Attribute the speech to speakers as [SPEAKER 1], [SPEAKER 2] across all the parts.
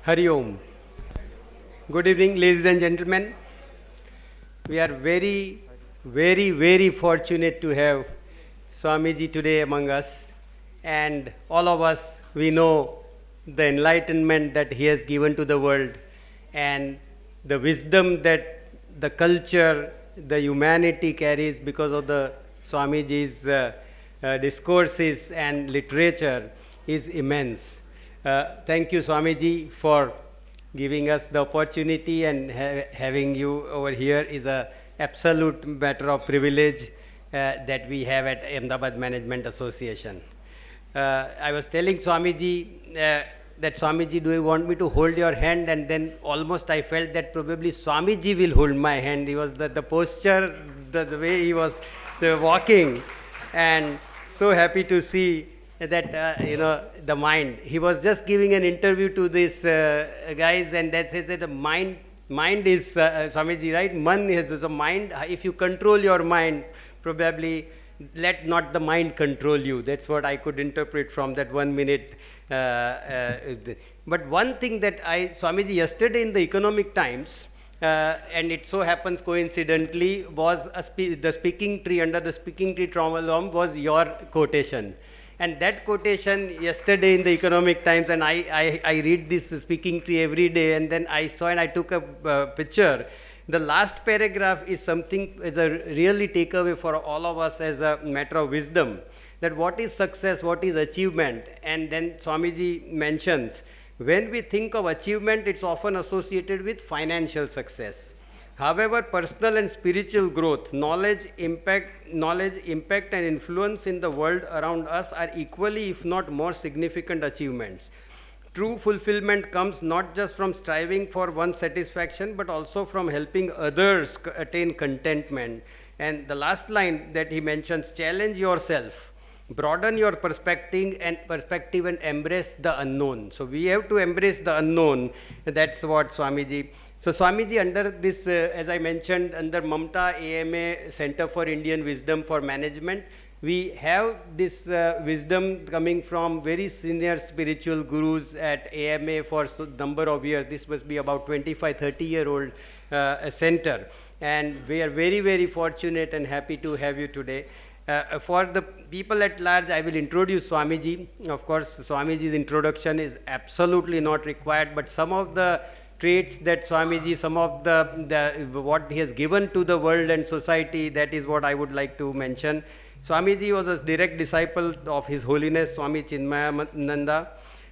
[SPEAKER 1] Hari Om. Good evening, ladies and gentlemen. We are very fortunate to have Swamiji today among us. And all of us, we know the enlightenment that he has given to the world and the wisdom that the culture, the humanity carries because of the Swamiji's discourses and literature is immense. Thank you, Swamiji, for giving us the opportunity, and having you over here is a absolute matter of privilege that we have at Ahmedabad Management Association. I was telling Swamiji that Swamiji, do you want me to hold your hand? And then almost I felt that probably Swamiji will hold my hand. He was the posture, the way he was walking, and so happy to see that the mind. He was just giving an interview to these guys, and that says that the mind is Swamiji, right? Man is a mind. If you control your mind, probably let not the mind control you. That's what I could interpret from that 1 minute. But one thing that Swamiji, yesterday in the Economic Times, and it so happens coincidentally, was the speaking tree, under the speaking tree trauma was your quotation. And that quotation yesterday in the Economic Times, and I read this speaking tree every day, and then I saw and I took a picture. The last paragraph is something, is a really takeaway for all of us as a matter of wisdom, that what is success, what is achievement. And then Swamiji mentions, when we think of achievement, it's often associated with financial success. However, personal and spiritual growth, knowledge, impact and influence in the world around us are equally, if not more, significant achievements. True fulfillment comes not just from striving for one's satisfaction, but also from helping others attain contentment. And the last line that he mentions, challenge yourself, broaden your perspective and embrace the unknown. So we have to embrace the unknown. That's what Swamiji. So Swamiji, under this, as I mentioned, under Mamta AMA Center for Indian Wisdom for Management, we have this wisdom coming from very senior spiritual gurus at AMA for a number of years. This must be about 25, 30-year-old center. And we are very fortunate and happy to have you today. For the people at large, I will introduce Swamiji. Of course, Swamiji's introduction is absolutely not required, but some of the traits that Swamiji, some of the what he has given to the world and society, that is what I would like to mention. Swamiji was a direct disciple of His Holiness Swami Chinmayananda.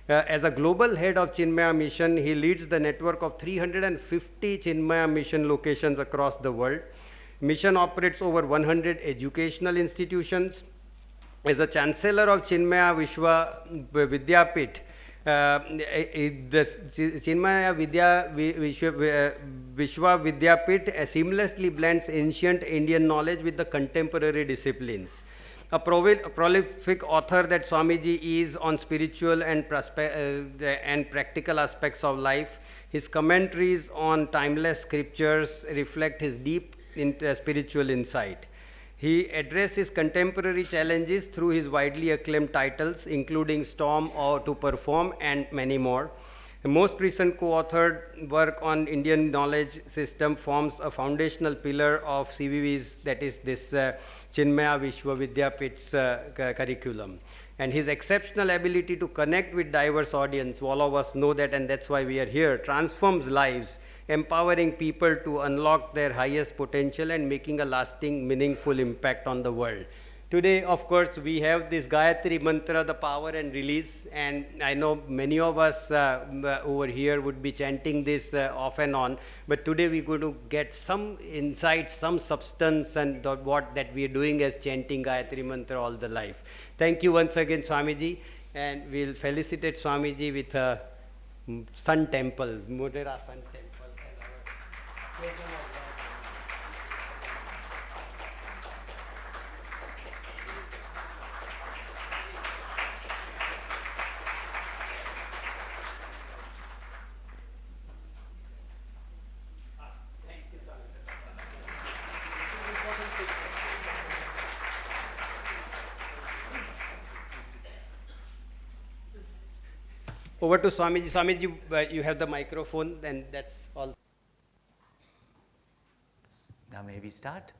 [SPEAKER 1] As a global head of Chinmaya Mission, he leads the network of 350 Chinmaya Mission locations across the world. Mission operates over 100 educational institutions. As a Chancellor of Chinmaya Vidyapit, the Chinmaya Vishwa Vidyapit seamlessly blends ancient Indian knowledge with the contemporary disciplines. A prolific author that Swamiji is on spiritual and practical aspects of life. His commentaries on timeless scriptures reflect his deep spiritual insight. He addresses contemporary challenges through his widely acclaimed titles, including Storm or To Perform and many more. The most recent co-authored work on Indian knowledge system forms a foundational pillar of CVV's, that is this Chinmaya Vishwa Vidyapit's curriculum. And his exceptional ability to connect with diverse audience, all of us know that, and that's why we are here, transforms lives, empowering people to unlock their highest potential and making a lasting, meaningful impact on the world. Today, of course, we have this Gayatri mantra, the power and release, and I know many of us over here would be chanting this off and on, but today we're going to get some insight, some substance, and what that we are doing as chanting Gayatri mantra all the life. Thank you once again, Swamiji, and we'll felicitate Swamiji with a sun temple, Modera sun temple. Over to Swamiji. Swamiji, you have the microphone, and that's all.
[SPEAKER 2] Now may we start?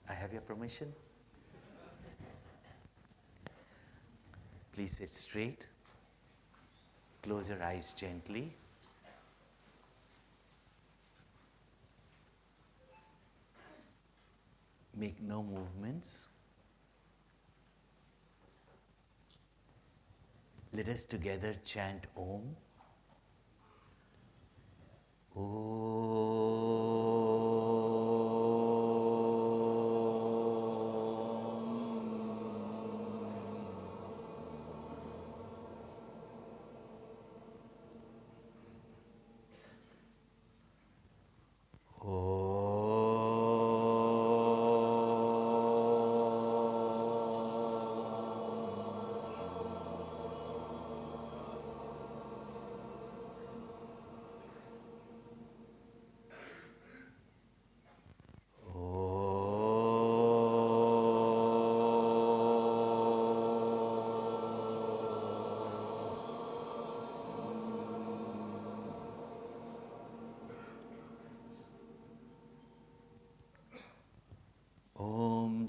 [SPEAKER 2] I have your permission. Please sit straight. Close your eyes gently. Make no movements. Let us together chant Om.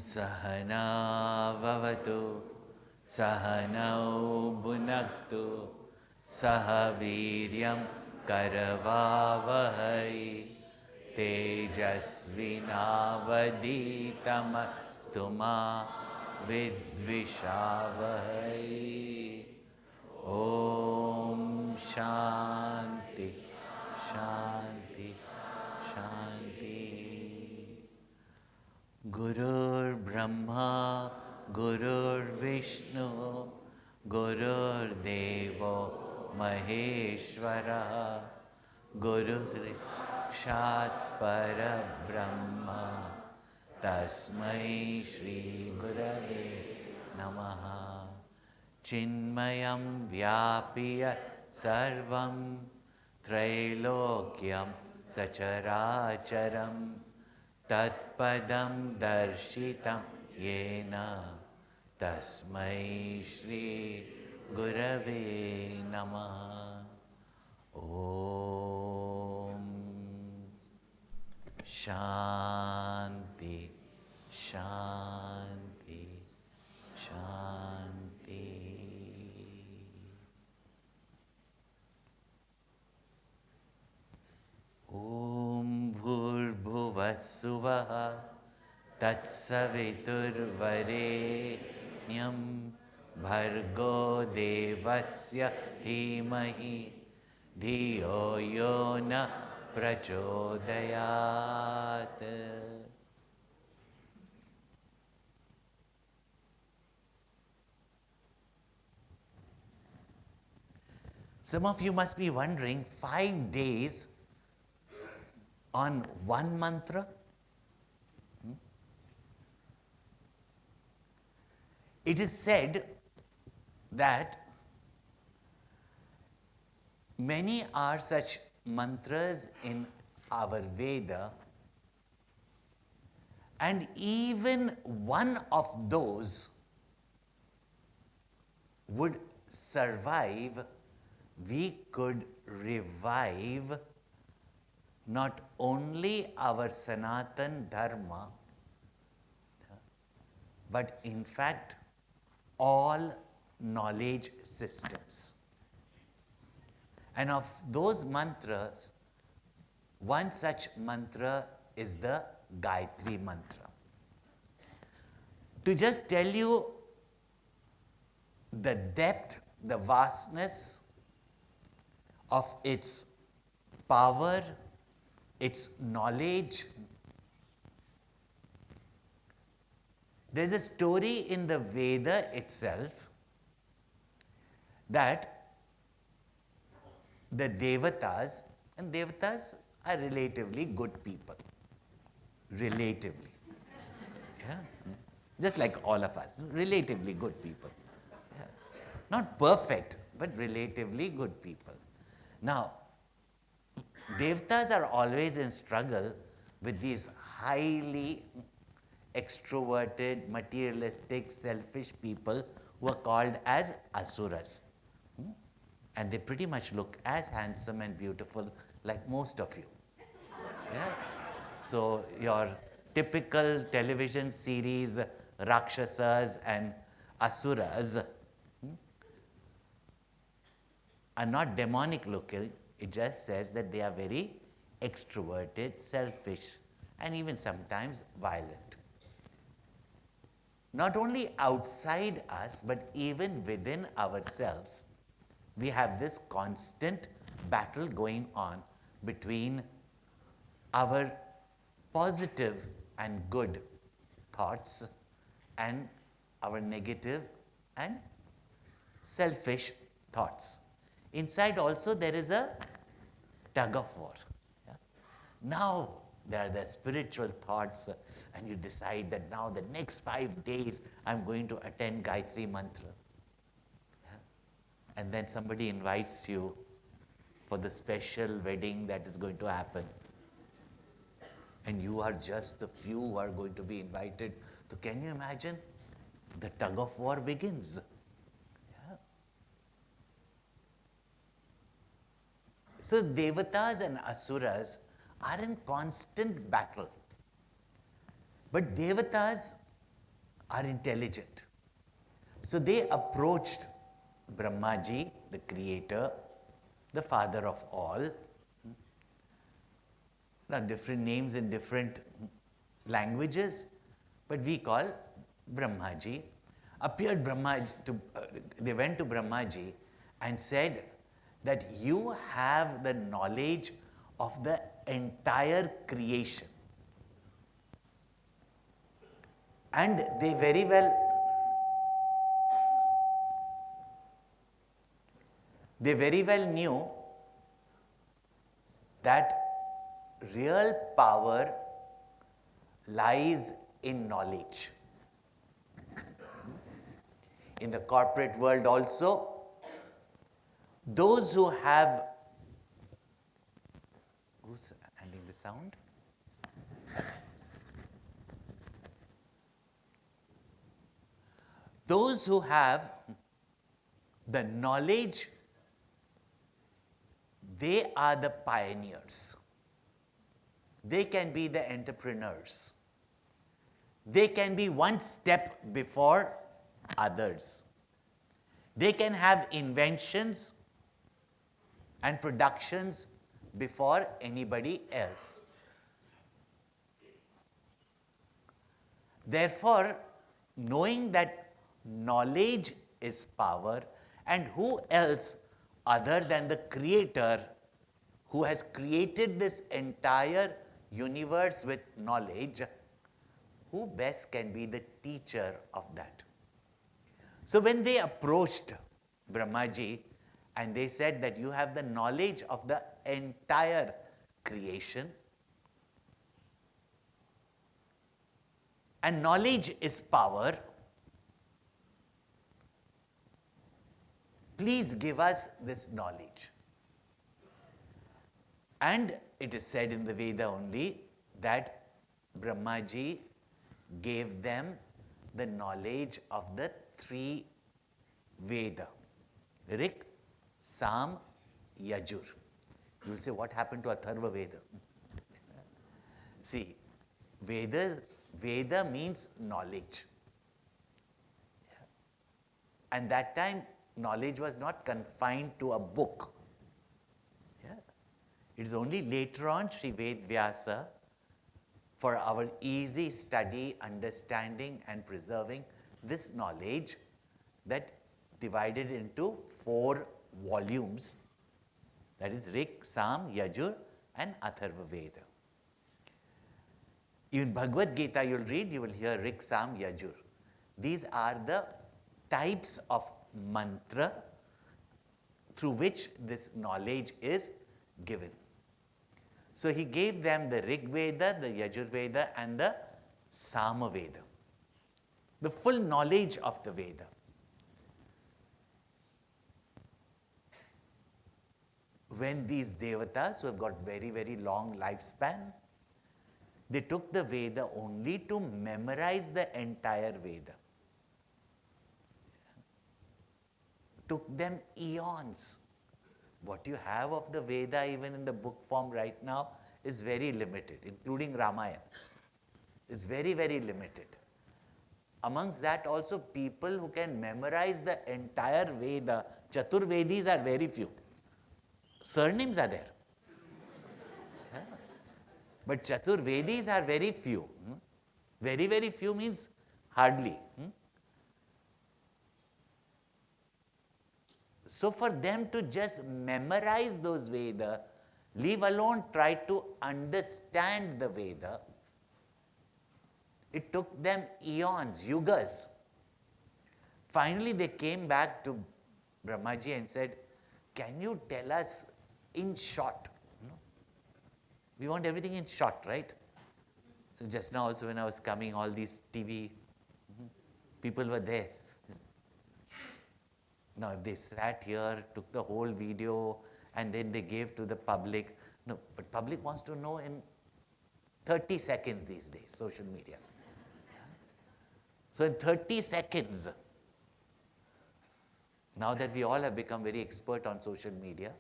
[SPEAKER 2] Sahana vavatu, sahanau bhunaktu, sahaviryam karavavahai, tejasvinavadhitamastu ma vidvishavahai. Om Shanti, Shanti, Shanti. Gurur Brahma, Gurur Vishnu, Gurur Devo Maheshwara, Guru Sakshat Parabrahma, Tasmai Shri Gurave Namaha. Chinmayam Vyapiyat Sarvam Trailokyam Sacharacharam Tatpadam Darshitam Yena Tasmai Shri Gurave Namaha. Om Shanti, Shanti, Shanti. Om Bhurbhuvassuvaha Tatsaviturvarenyam Bhargo Devasya Dhimahi Dhiyo Yo Na Prachodayat. Some of you must be wondering, 5 days on one mantra? It is said that many are such mantras in our Veda, and even one of those would survive. We could revive not only our Sanatan Dharma, but in fact all knowledge systems. And of those mantras, one such mantra is the Gayatri mantra. To just tell you the depth, the vastness of its power, its knowledge. There's a story in the Veda itself that the Devatas, and Devatas are relatively good people. Relatively. Yeah? Just like all of us, relatively good people. Yeah. Not perfect, but relatively good people. Now, Devatas are always in struggle with these highly extroverted, materialistic, selfish people who are called as asuras. And they pretty much look as handsome and beautiful like most of you. Yeah? So your typical television series Rakshasas and Asuras are not demonic looking. It just says that they are very extroverted, selfish, and even sometimes violent. Not only outside us, but even within ourselves, we have this constant battle going on between our positive and good thoughts and our negative and selfish thoughts. Inside also there is a tug of war. Yeah? Now there are the spiritual thoughts, and you decide that now the next 5 days I'm going to attend Gayatri mantra. Yeah? And then somebody invites you for the special wedding that is going to happen. And you are just the few who are going to be invited. So can you imagine? The tug of war begins. Yeah. So Devatas and Asuras are in constant battle. But Devatas are intelligent. So they approached Brahmaji, the creator, the father of all. Now different names in different languages, but we call Brahmaji. Appeared Brahmaji they went to Brahmaji and said that you have the knowledge of the entire creation. And they very well knew that real power lies in knowledge. In the corporate world also, those who have, who's handling the sound? Those who have the knowledge, they are the pioneers. They can be the entrepreneurs. They can be one step before others. They can have inventions and productions before anybody else. Therefore, knowing that knowledge is power, and who else other than the creator who has created this entire universe with knowledge, who best can be the teacher of that? So when they approached Brahmaji and they said that you have the knowledge of the entire creation, and knowledge is power, please give us this knowledge. And it is said in the Veda only that Brahmaji gave them the knowledge of the 3 Veda, Rig, Sam, Yajur. You will say, what happened to Atharva Veda? See, Veda means knowledge. And that time, knowledge was not confined to a book. Yeah. It is only later on Sri Ved Vyasa, for our easy study, understanding and preserving this knowledge, that divided into 4 volumes, that is Rig, Sam, Yajur and Atharva Veda. Even Bhagavad Gita you'll read, you will hear Rig, Sam, Yajur. These are the types of mantra through which this knowledge is given. So he gave them the Rig Veda, the Yajur Veda and the Sama Veda, the full knowledge of the Veda. When these devatas, who have got very, very long lifespan, they took the Veda only to memorize the entire Veda. Took them eons What you have of the Veda even in the book form right now is very limited, including Ramayana. It's very, very limited. Amongst that also, people who can memorize the entire Veda, Chaturvedis are very few. Surnames are there. Yeah. But Chaturvedis are very few. Very, very few means hardly. So for them to just memorize those Veda, leave alone try to understand the Veda, it took them eons, yugas. Finally, they came back to Brahmaji and said, can you tell us in short? We want everything in short, right? So just now also when I was coming, all these TV people were there. Now, if they sat here, took the whole video, and then they gave to the public, no, but public wants to know in 30 seconds these days, social media. So in 30 seconds, now that we all have become very expert on social media,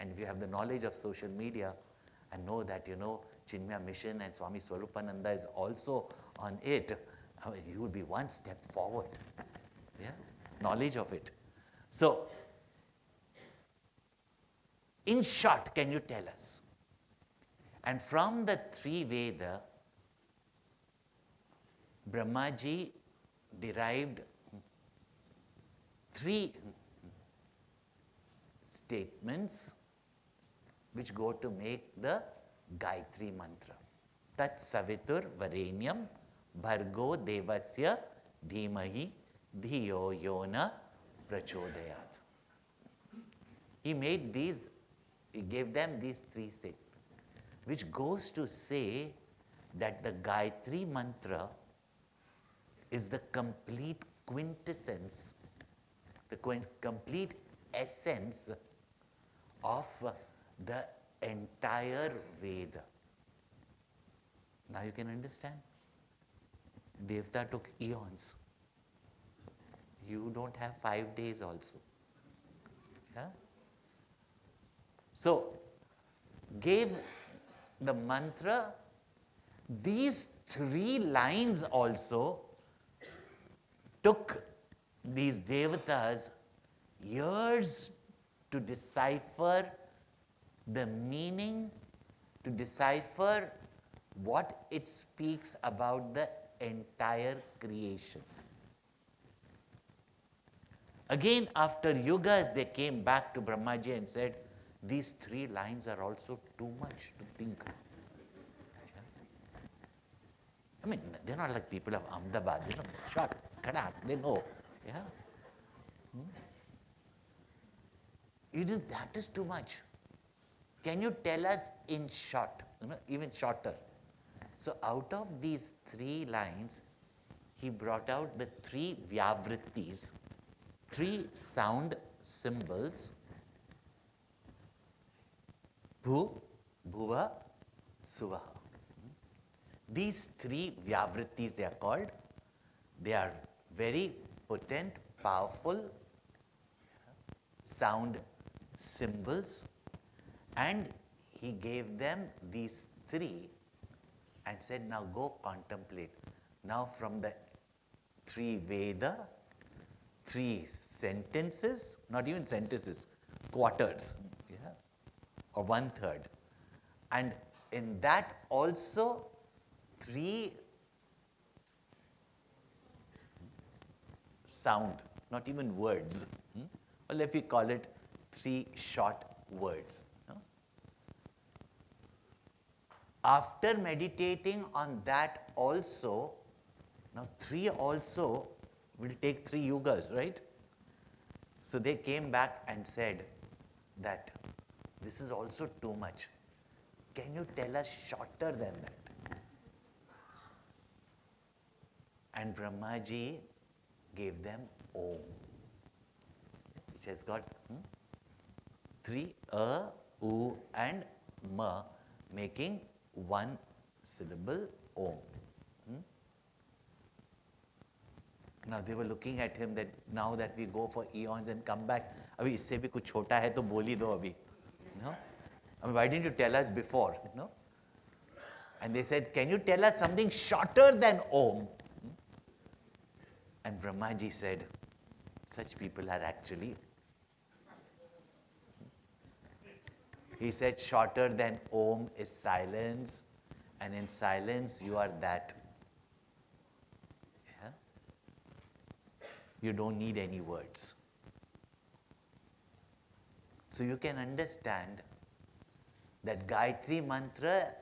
[SPEAKER 2] and if you have the knowledge of social media and know that, Chinmaya Mission and Swami Swaroopananda is also on it, you will be one step forward. Yeah? Knowledge of it. So, in short, can you tell us? And from the three Veda, Brahmaji derived three statements which go to make the Gayatri mantra. Tat savitur varenyam bhargo devasya dhimahi dhiyo yona prachodayat. He gave them these three statements, which goes to say that the Gayatri mantra is the complete quintessence, the complete essence of the entire Veda. Now you can understand. Devta took eons. You don't have 5 days also. Yeah? So, gave the mantra, these 3 lines also took these devatas years to decipher the meaning, to decipher what it speaks about the entire creation. Again, after yugas, they came back to Brahmaji and said, these 3 lines are also too much to think. Yeah? I mean, they're not like people of Ahmedabad, short, kadak, they know. Yeah? That is too much. Can you tell us in short, even shorter? So out of these 3 lines, he brought out the 3 vyavrittis, 3 sound symbols, bhu, bhuva, suvaha. These 3 vyavrittis they are called. They are very potent, powerful sound symbols, and he gave them these 3 and said, now go contemplate. Now from the 3 Veda, 3 sentences, not even sentences, quarters, yeah, or 1/3. And in that also 3 sound, not even words. Well, if we call it 3 short words. After meditating on that also, now 3 also will take 3 yugas, right? So they came back and said that this is also too much. Can you tell us shorter than that? And Brahmaji gave them Om, which has got 3 A, U and Ma, making 1 syllable Om. Now they were looking at him that now that we go for eons and come back, अभी इससे भी कुछ छोटा है तो बोल ही दो अभी. No? I mean, why didn't you tell us before? No? And they said, can you tell us something shorter than Om? And Brahmaji said, such people are actually. He said, shorter than Om is silence, and in silence you are that. Yeah? You don't need any words. So you can understand that Gayatri mantra,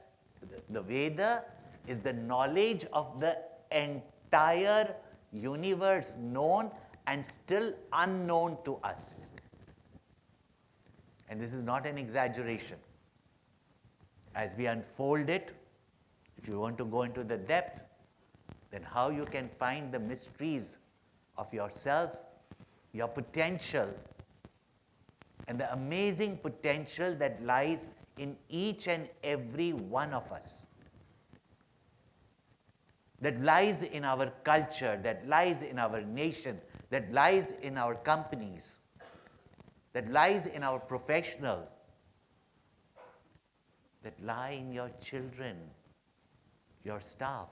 [SPEAKER 2] the Veda, is the knowledge of the entire universe known and still unknown to us. And this is not an exaggeration. As we unfold it, if you want to go into the depth, then how you can find the mysteries of yourself, your potential, and the amazing potential that lies in each and every one of us. That lies in our culture, that lies in our nation, that lies in our companies, that lies in our professional, that lie in your children, your staff,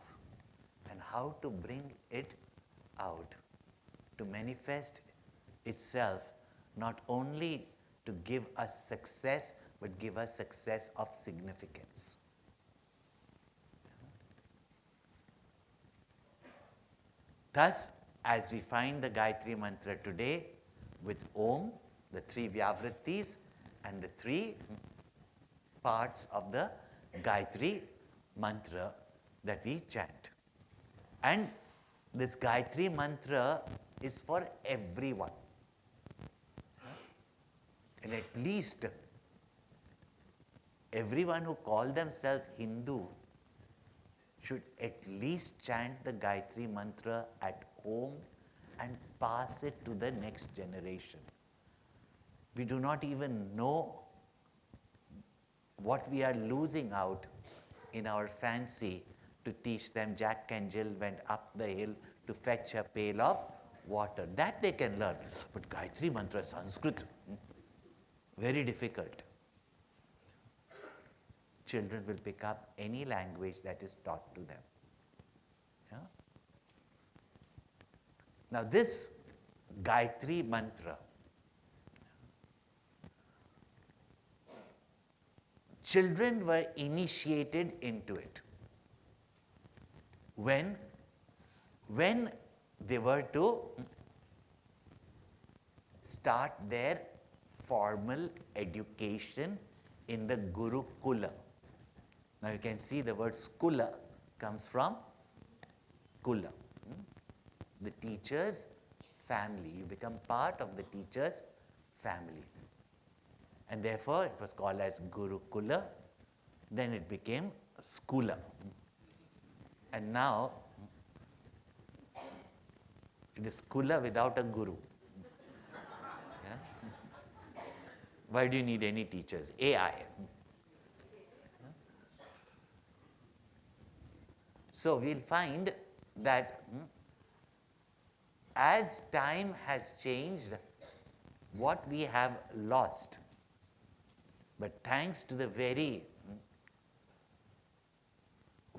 [SPEAKER 2] and how to bring it out, to manifest itself, not only to give us success, but give us success of significance. Thus, as we find the Gayatri mantra today with Om, the three Vyavrittis and the three parts of the Gayatri mantra that we chant. And this Gayatri mantra is for everyone. And at least everyone who call themselves Hindu should at least chant the Gayatri mantra at home and pass it to the next generation. We do not even know what we are losing out in our fancy to teach them Jack and Jill went up the hill to fetch a pail of water. That they can learn. But Gayatri mantra, Sanskrit, very difficult. Children will pick up any language that is taught to them. Yeah? Now this Gayatri mantra, children were initiated into it when they were to start their formal education in the Gurukula. Now you can see the word skula comes from kula, the teacher's family. You become part of the teacher's family. And therefore it was called as Gurukula, then it became skula. And now it is skula without a guru. Yeah? Why do you need any teachers? AI. So we'll find that as time has changed, what we have lost, but thanks to the very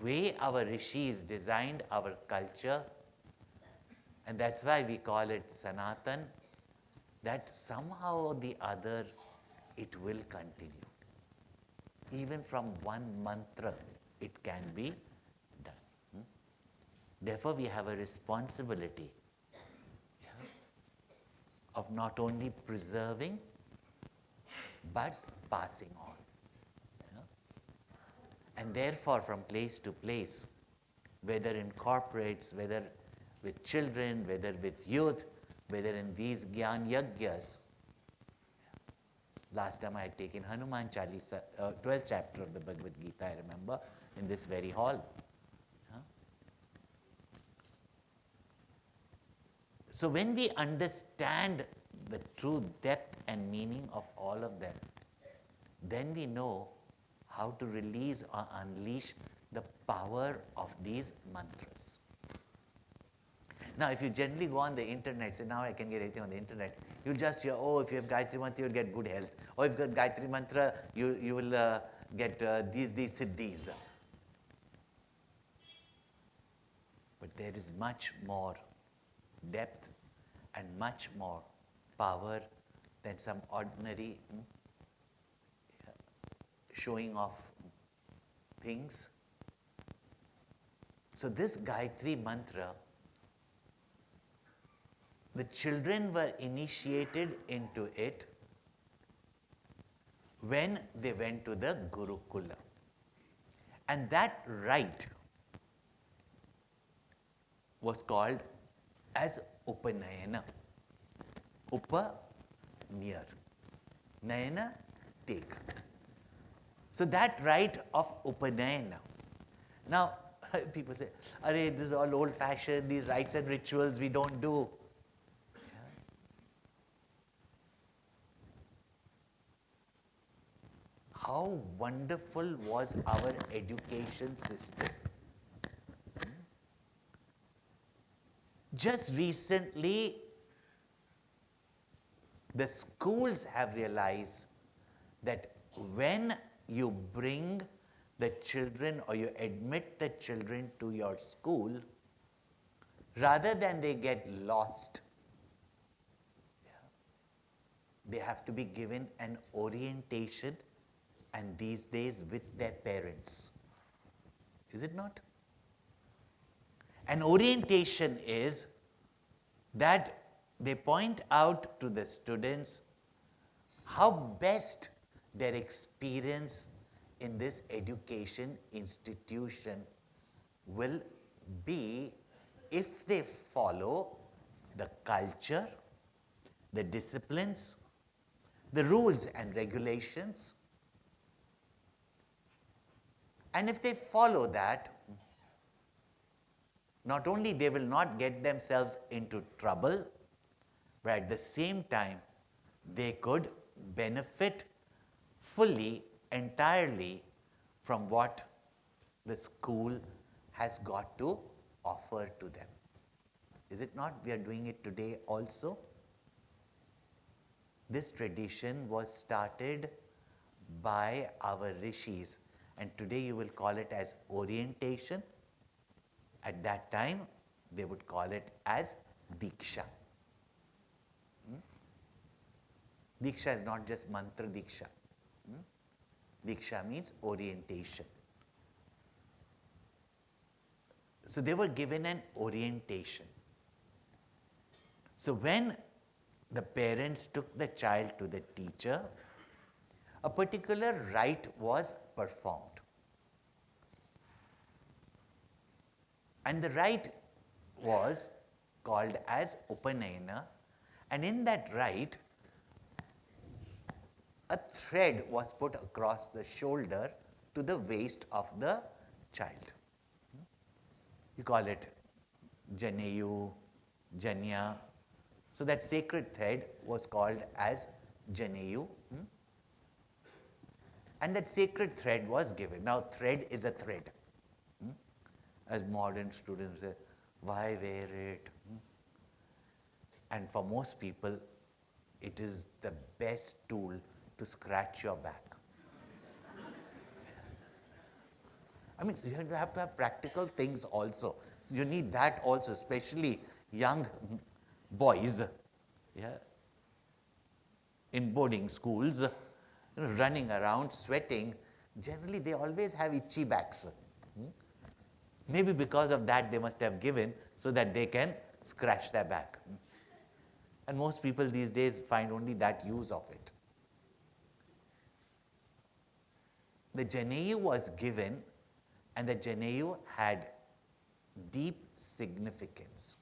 [SPEAKER 2] way our rishis designed our culture, and that's why we call it Sanatan, that somehow or the other it will continue. Even from one mantra it can be done. Therefore we have a responsibility of not only preserving but passing on. And therefore from place to place, whether in corporates, whether with children, whether with youth, whether in these Gyan Yagyas. Last time I had taken Hanuman Chalisa, 12th chapter of the Bhagavad Gita, I remember, in this very hall. So when we understand the true depth and meaning of all of them, then we know how to release or unleash the power of these mantras. Now, if you generally go on the internet, say now I can get anything on the internet, you'll just hear, oh, if you have Gayatri Mantra, you'll get good health. Or if you've got Gayatri Mantra, you will get these siddhis. But there is much more depth and much more power than some ordinary showing off things. So this Gayatri Mantra, the children were initiated into it when they went to the Gurukula. And that rite was called as Upanayana. Upa, near. Nayana, take. So that rite of Upanayana. Now, people say, "Arey, this is all old-fashioned, these rites and rituals we don't do." How wonderful was our education system? Just recently, the schools have realized that when you bring the children or you admit the children to your school, rather than they get lost, they have to be given an orientation, and these days with their parents. Is it not? An orientation is that they point out to the students how best their experience in this education institution will be if they follow the culture, the disciplines, the rules and regulations. And if they follow that, not only they will not get themselves into trouble, but at the same time, they could benefit fully, entirely from what the school has got to offer to them. Is it not? We are doing it today also. This tradition was started by our rishis, and today you will call it as orientation. At that time, they would call it as Diksha. Diksha is not just mantra Diksha. Diksha means orientation. So they were given an orientation. So when the parents took the child to the teacher, a particular rite was performed. And the rite was called as Upanayana, and in that rite, a thread was put across the shoulder to the waist of the child. You call it Janeyu, Janya. So that sacred thread was called as Janeyu. And that sacred thread was given. Now, thread is a thread. As modern students say, why wear it? And for most people, it is the best tool to scratch your back. I mean, you have to have practical things also. So you need that also, especially young boys, in boarding schools, running around, sweating. Generally, they always have itchy backs. Maybe because of that they must have given so that they can scratch their back. And most people these days find only that use of it. The Janeyu was given, and the Janeyu had deep significance.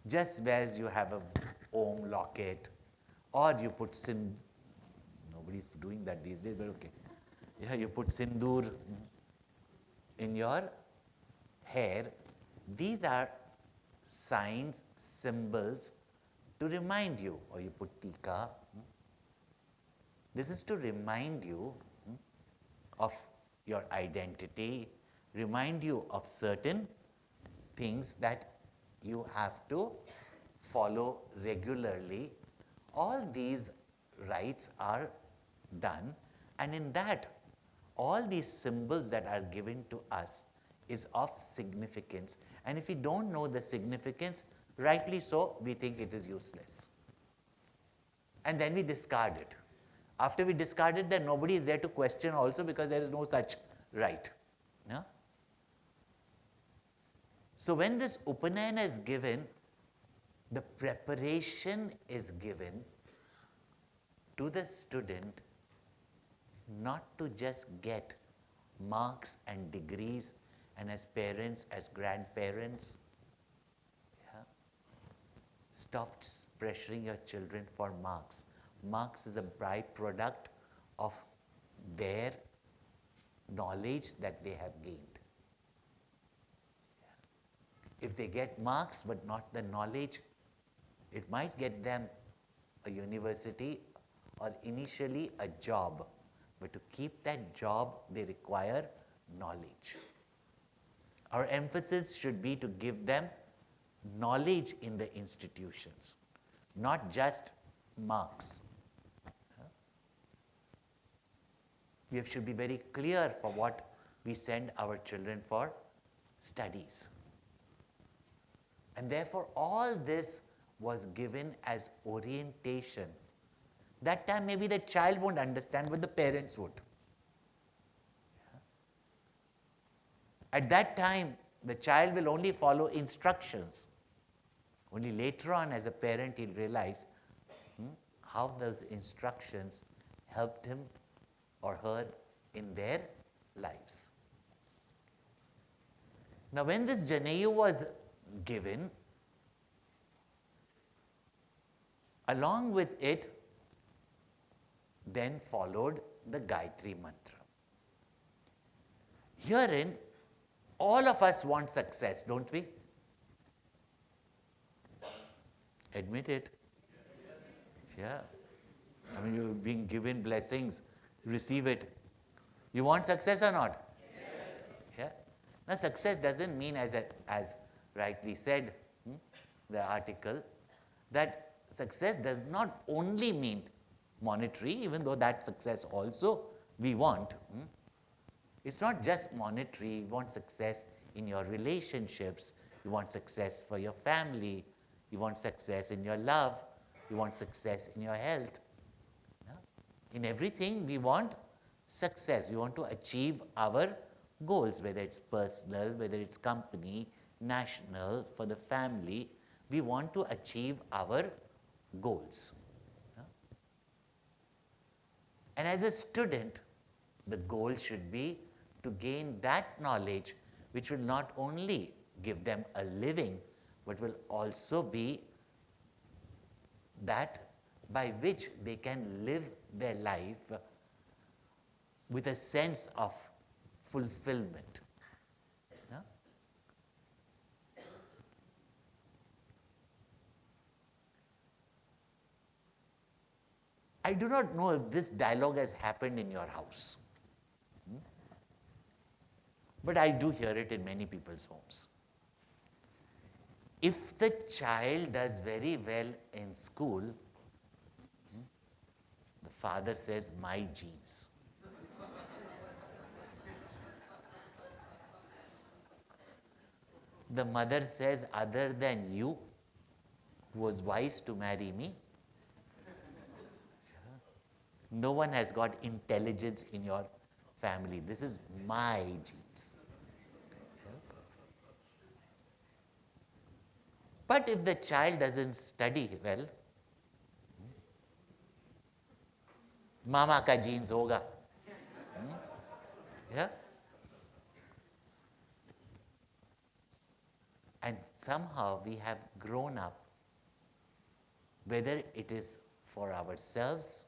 [SPEAKER 2] Just as you have a Om locket, or you put nobody's doing that these days, but okay. Yeah, you put sindoor in your hair. These are signs, symbols to remind you, or you put tika. This is to remind you of your identity, remind you of certain things that you have to follow regularly. All these rites are done, and in that, all these symbols that are given to us is of significance. And if we don't know the significance, rightly so, we think it is useless. And then we discard it. After we discard it, then nobody is there to question also, because there is no such right. No? So when this Upanayana is given, the preparation is given to the student not to just get marks and degrees, and as parents, as grandparents, stop pressuring your children for marks. Marks is a byproduct of their knowledge that they have gained. If they get marks but not the knowledge, it might get them a university or initially a job. But to keep that job, they require knowledge. Our emphasis should be to give them knowledge in the institutions, not just marks. We should be very clear for what we send our children for studies. And therefore, all this was given as orientation. That time maybe the child won't understand, but the parents would. At that time, the child will only follow instructions. Only later on, as a parent, he'll realize how those instructions helped him or her in their lives. Now, when this Janayu was given, along with it, then followed the Gayatri mantra. Herein, all of us want success, don't we? Admit it. Yeah. I mean, you're being given blessings, receive it. You want success or not? Yes. Yeah. Now, success doesn't mean, as rightly said, the article, that success does not only mean monetary, even though that success also we want. It's not just monetary. You want success in your relationships. You want success for your family. You want success in your love. You want success in your health. In everything, we want success. We want to achieve our goals, whether it's personal, whether it's company, national, for the family. We want to achieve our goals. And as a student, the goal should be to gain that knowledge which will not only give them a living, but will also be that by which they can live their life with a sense of fulfillment. Yeah? I do not know if this dialogue has happened in your house, but I do hear it in many people's homes. If the child does very well in school, the father says, my genes. The mother says, other than you, who was wise to marry me, no one has got intelligence in your family. This is my genes. But if the child doesn't study well, mama ka genes hoga. Yeah? And somehow we have grown up, whether it is for ourselves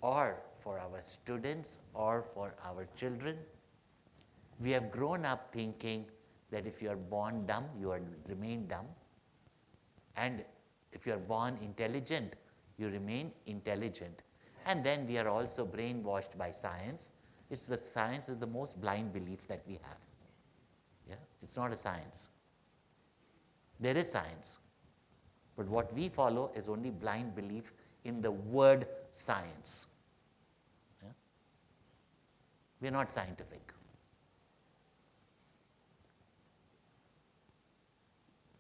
[SPEAKER 2] or for our students or for our children, we have grown up thinking that if you are born dumb, you remain dumb. And if you are born intelligent, you remain intelligent. And then we are also brainwashed by science. It's that science is the most blind belief that we have. Yeah? It's not a science. There is science. But what we follow is only blind belief in the word science. Yeah? We are not scientific.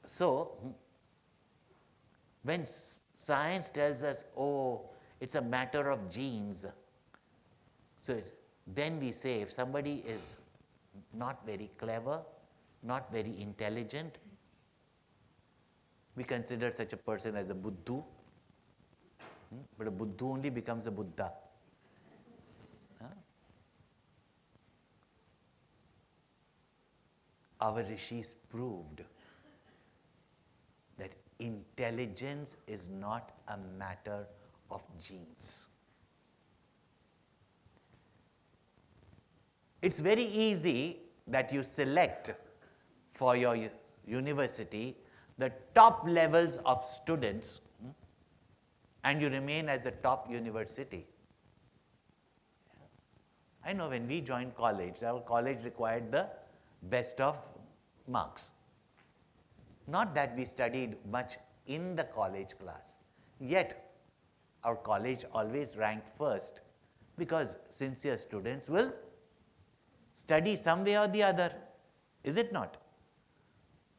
[SPEAKER 2] So, when science tells us, oh, it's a matter of genes, so then we say if somebody is not very clever, not very intelligent, we consider such a person as a buddhu, but a buddhu only becomes a Buddha. Huh? Our rishis proved that intelligence is not a matter of genes. It's very easy that you select for your university the top levels of students and you remain as the top university. I know when we joined college, our college required the best of marks. Not that we studied much in the college class, yet our college always ranked first because sincere students will study some way or the other, is it not?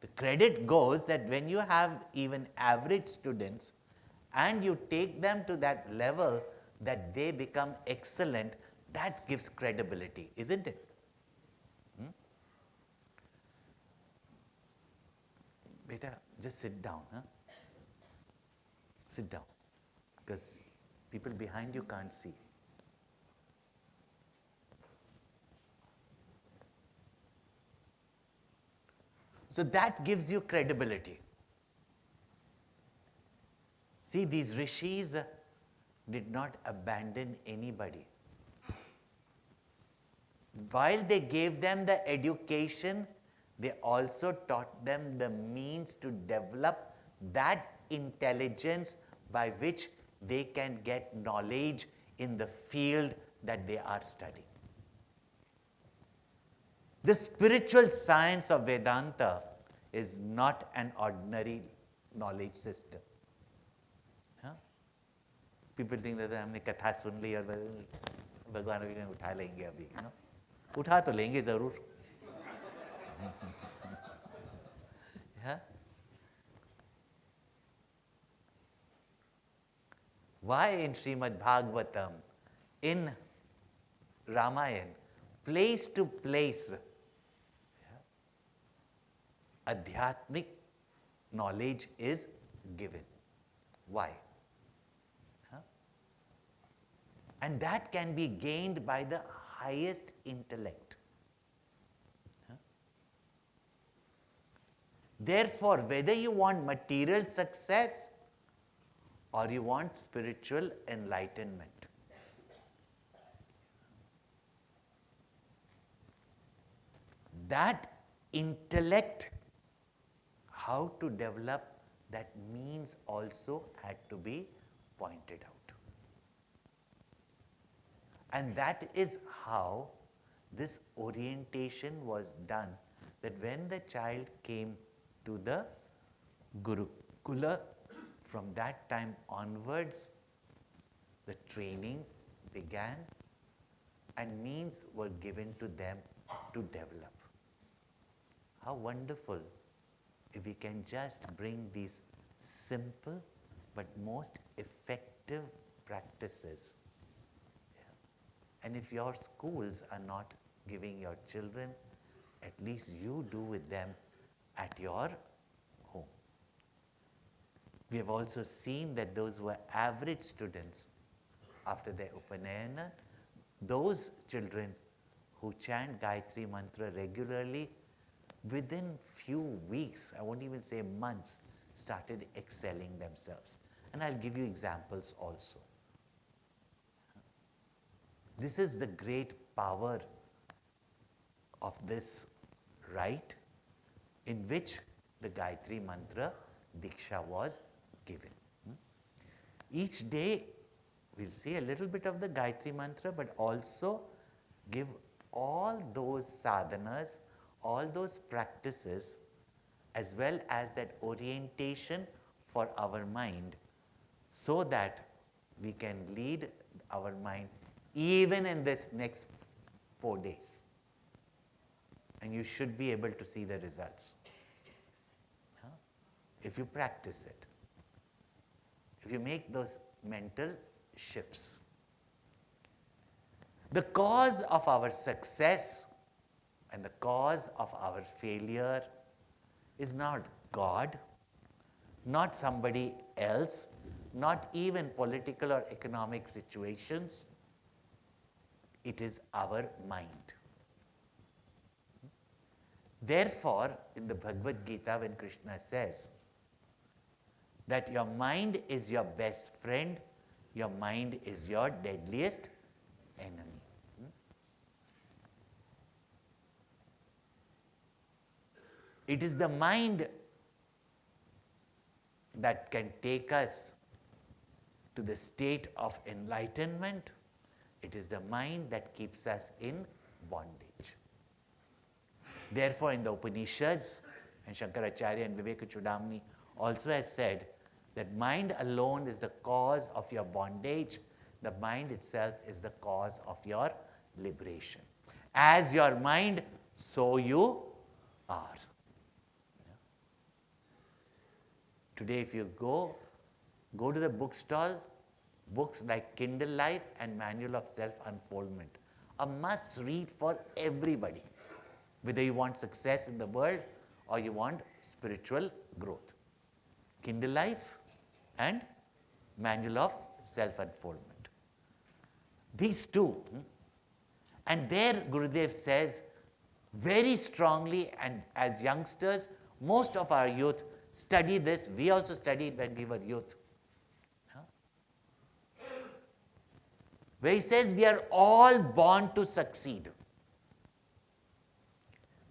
[SPEAKER 2] The credit goes that when you have even average students and you take them to that level that they become excellent, that gives credibility, isn't it? Beta, just sit down. Huh? Sit down, because people behind you can't see. So that gives you credibility. See, these rishis did not abandon anybody. While they gave them the education, they also taught them the means to develop that intelligence by which they can get knowledge in the field that they are studying. The spiritual science of Vedanta is not an ordinary knowledge system. Huh? People think that हमने कथा सुन ली और भगवान अभी उठा लेंगे अभी, उठा तो लेंगे जरूर. Yeah? Why in Srimad Bhagavatam, in Ramayana, place to place, adhyatmic knowledge is given. Why? Huh? And that can be gained by the highest intellect. Huh? Therefore, whether you want material success or you want spiritual enlightenment, that intellect, how to develop that means also had to be pointed out. And that is how this orientation was done, that when the child came to the Gurukula, from that time onwards, the training began and means were given to them to develop. How wonderful if we can just bring these simple but most effective practices. Yeah. And if your schools are not giving your children, at least you do with them at your home. We have also seen that those who are average students, after their Upanayana, those children who chant Gayatri mantra regularly, within few weeks, I won't even say months, started excelling themselves. And I'll give you examples also. This is the great power of this rite in which the Gayatri mantra Diksha was given. Each day we'll say a little bit of the Gayatri mantra, but also give all those sadhanas, all those practices as well as that orientation for our mind, so that we can lead our mind even in this next 4 days. And you should be able to see the results if you practice it, if you make those mental shifts. The cause of our success and the cause of our failure is not God, not somebody else, not even political or economic situations. It is our mind. Therefore, in the Bhagavad Gita, when Krishna says that your mind is your best friend, your mind is your deadliest enemy. It is the mind that can take us to the state of enlightenment. It is the mind that keeps us in bondage. Therefore, in the Upanishads, and Shankaracharya and Vivekachudamani also has said that mind alone is the cause of your bondage. The mind itself is the cause of your liberation. As your mind, so you are. Today, if you go to the bookstall, books like Kindle Life and Manual of Self-Unfoldment, a must-read for everybody, whether you want success in the world or you want spiritual growth. Kindle Life and Manual of Self-Unfoldment. These two. And there Gurudev says very strongly, and as youngsters, most of our youth study this. We also studied when we were youth. Where he says we are all born to succeed.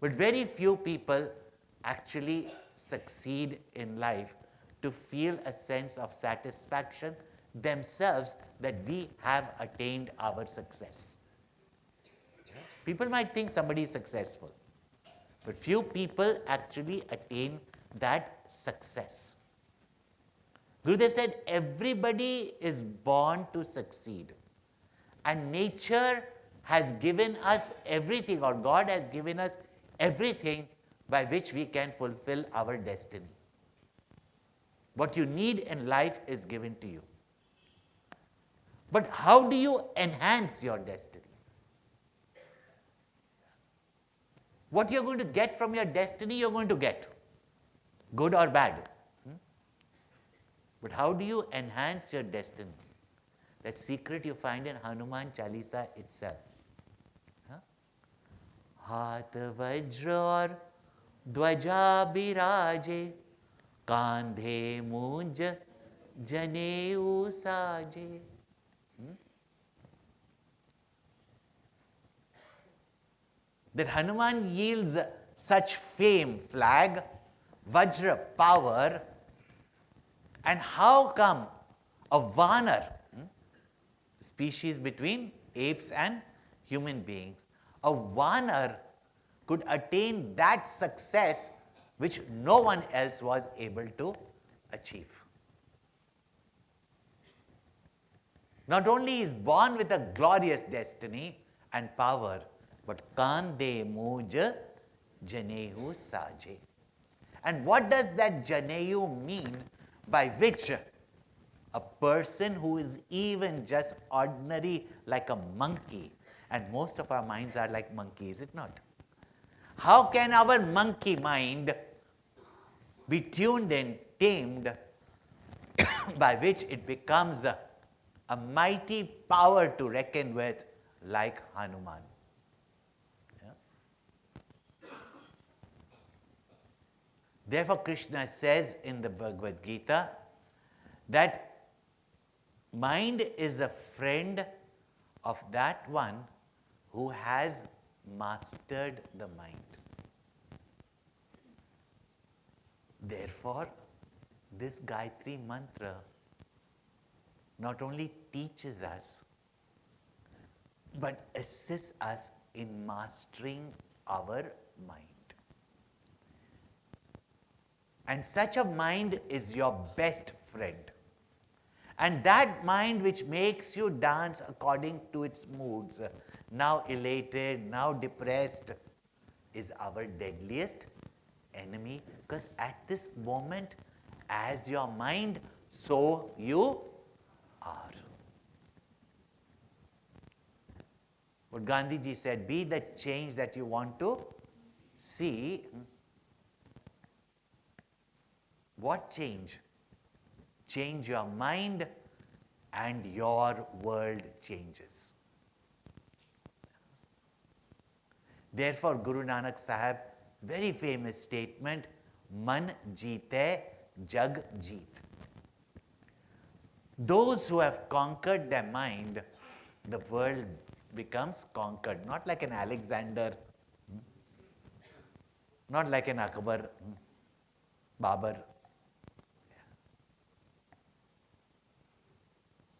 [SPEAKER 2] But very few people actually succeed in life to feel a sense of satisfaction themselves that we have attained our success. People might think somebody is successful, but few people actually attain that success. Gurudev said everybody is born to succeed, and nature has given us everything, or God has given us everything by which we can fulfill our destiny. What you need in life is given to you. But how do you enhance your destiny? What you're going to get from your destiny, you're going to get, good or bad. But how do you enhance your destiny? That secret you find in Hanuman Chalisa itself. हाथ वज्र और ध्वजा बिराजे, कांधे मूंज जनेऊ साजे. That Hanuman yields such fame, flag, Vajra, power, and how come a Vanar, species between apes and human beings, a Vanar could attain that success which no one else was able to achieve. Not only is born with a glorious destiny and power, but Kande Muj Janehu Saje. And what does that Janeyu mean, by which a person who is even just ordinary like a monkey, and most of our minds are like monkeys, is it not? How can our monkey mind be tuned and tamed by which it becomes a mighty power to reckon with like Hanuman? Therefore, Krishna says in the Bhagavad Gita that mind is a friend of that one who has mastered the mind. Therefore, this Gayatri mantra not only teaches us, but assists us in mastering our mind. And such a mind is your best friend. And that mind which makes you dance according to its moods, now elated, now depressed, is our deadliest enemy. Because at this moment, as your mind, so you are. What Gandhiji said, be the change that you want to see. What change? Change your mind and your world changes. Therefore, Guru Nanak Sahib, very famous statement, Man jeete, jag jeet. Those who have conquered their mind, the world becomes conquered. Not like an Alexander, not like an Akbar, Babar.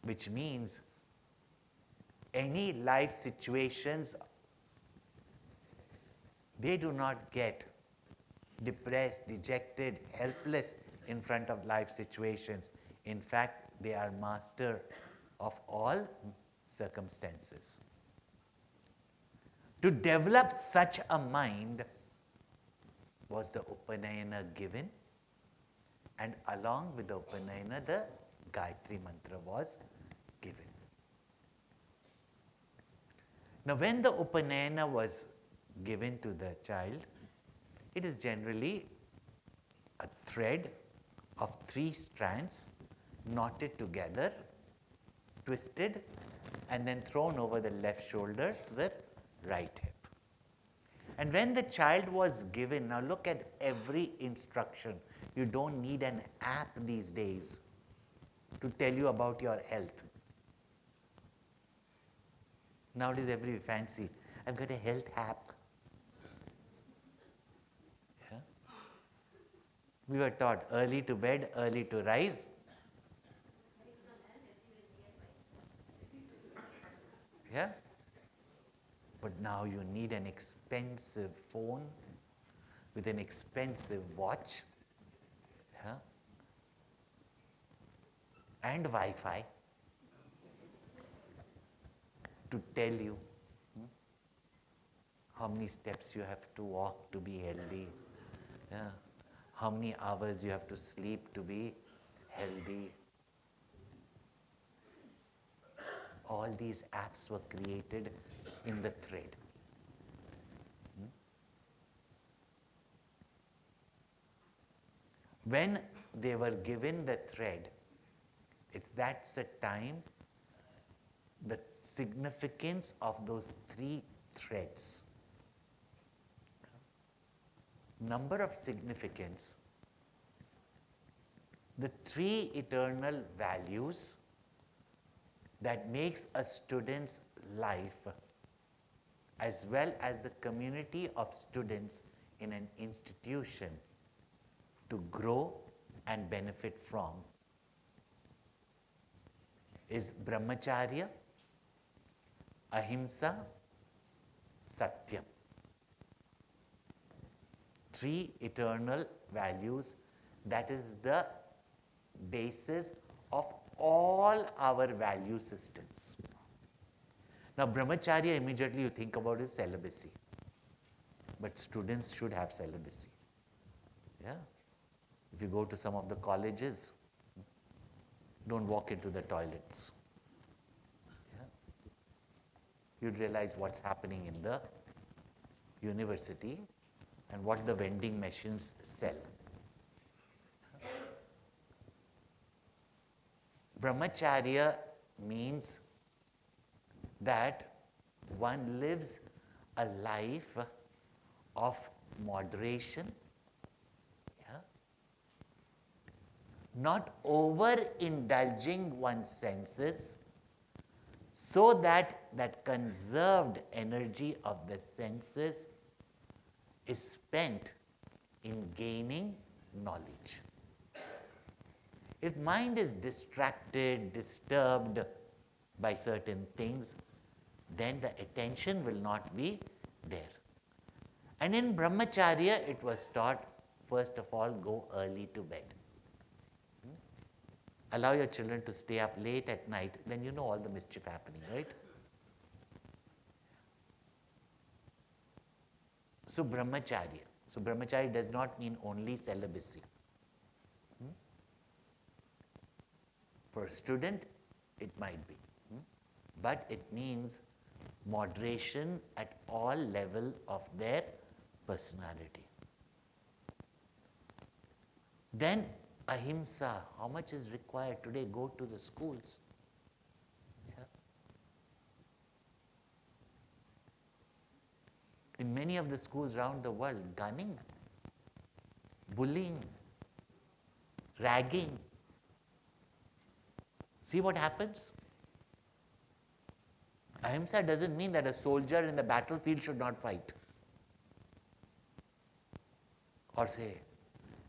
[SPEAKER 2] Which means any life situations, they do not get depressed, dejected, helpless in front of life situations. In fact, they are master of all circumstances. To develop such a mind was the Upanayana given, and along with the Upanayana, the Gayatri mantra was given. Now, when the Upanayana was given to the child, it is generally a thread of 3 strands knotted together, twisted, and then thrown over the left shoulder to the right hip. And when the child was given, now look at every instruction. You don't need an app these days to tell you about your health. Nowadays, every fancy. I've got a health app. Yeah? We were taught early to bed, early to rise. Yeah? But now you need an expensive phone with an expensive watch. Yeah? And Wi-Fi to tell you how many steps you have to walk to be healthy, yeah, how many hours you have to sleep to be healthy. All these apps were created in the thread. When they were given the thread, that's a time, the significance of those 3 threads. Number of significance, the 3 eternal values that makes a student's life as well as the community of students in an institution to grow and benefit from is brahmacharya, ahimsa, satyam. 3 eternal values, that is the basis of all our value systems. Now, brahmacharya, immediately you think about is celibacy. But students should have celibacy. Yeah? If you go to some of the colleges, don't walk into the toilets. Yeah? You'd realize what's happening in the university and what the vending machines sell. Brahmacharya means that one lives a life of moderation, yeah? Not over-indulging one's senses, so that that conserved energy of the senses is spent in gaining knowledge. If mind is distracted, disturbed by certain things, then the attention will not be there. And in brahmacharya, it was taught first of all, go early to bed. Allow your children to stay up late at night, then you know all the mischief happening, right? So brahmacharya. So brahmacharya does not mean only celibacy. For a student, it might be. But it means moderation at all level of their personality. Then ahimsa, how much is required today? Go to the schools. Yeah. In many of the schools around the world, gunning, bullying, ragging. See what happens? Ahimsa doesn't mean that a soldier in the battlefield should not fight. Or say,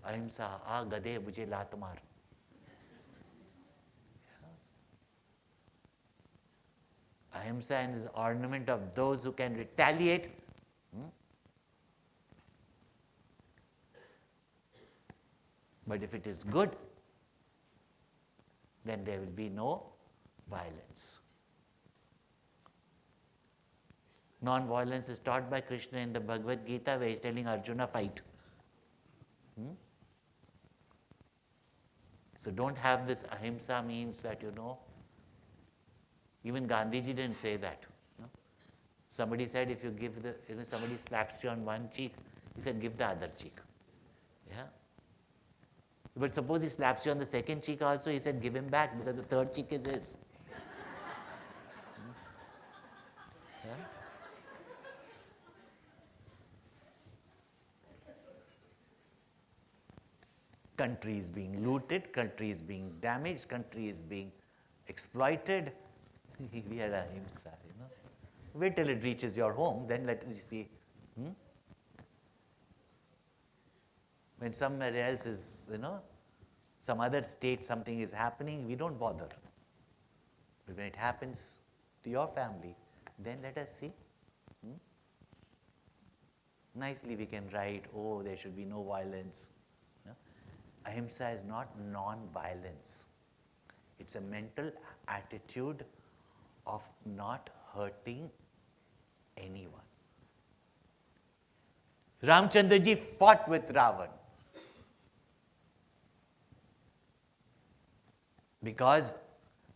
[SPEAKER 2] ahimsa, gade mujhe lat maar. Ahimsa is the ornament of those who can retaliate. But if it is good, then there will be no violence. Non-violence is taught by Krishna in the Bhagavad Gita, where he is telling Arjuna, fight. So don't have this ahimsa means that, even Gandhiji didn't say that. Somebody said if you give somebody slaps you on one cheek, he said give the other cheek. Yeah. But suppose he slaps you on the second cheek also, he said give him back because the third cheek is his. Yeah. Country is being looted, country is being damaged, country is being exploited. We are ahimsa, Wait till it reaches your home, then let us see. When somewhere else is, some other state, something is happening, we don't bother. But when it happens to your family, then let us see. Nicely we can write, there should be no violence. Ahimsa is not non-violence. It's a mental attitude of not hurting anyone. Ramchandra ji fought with Ravan because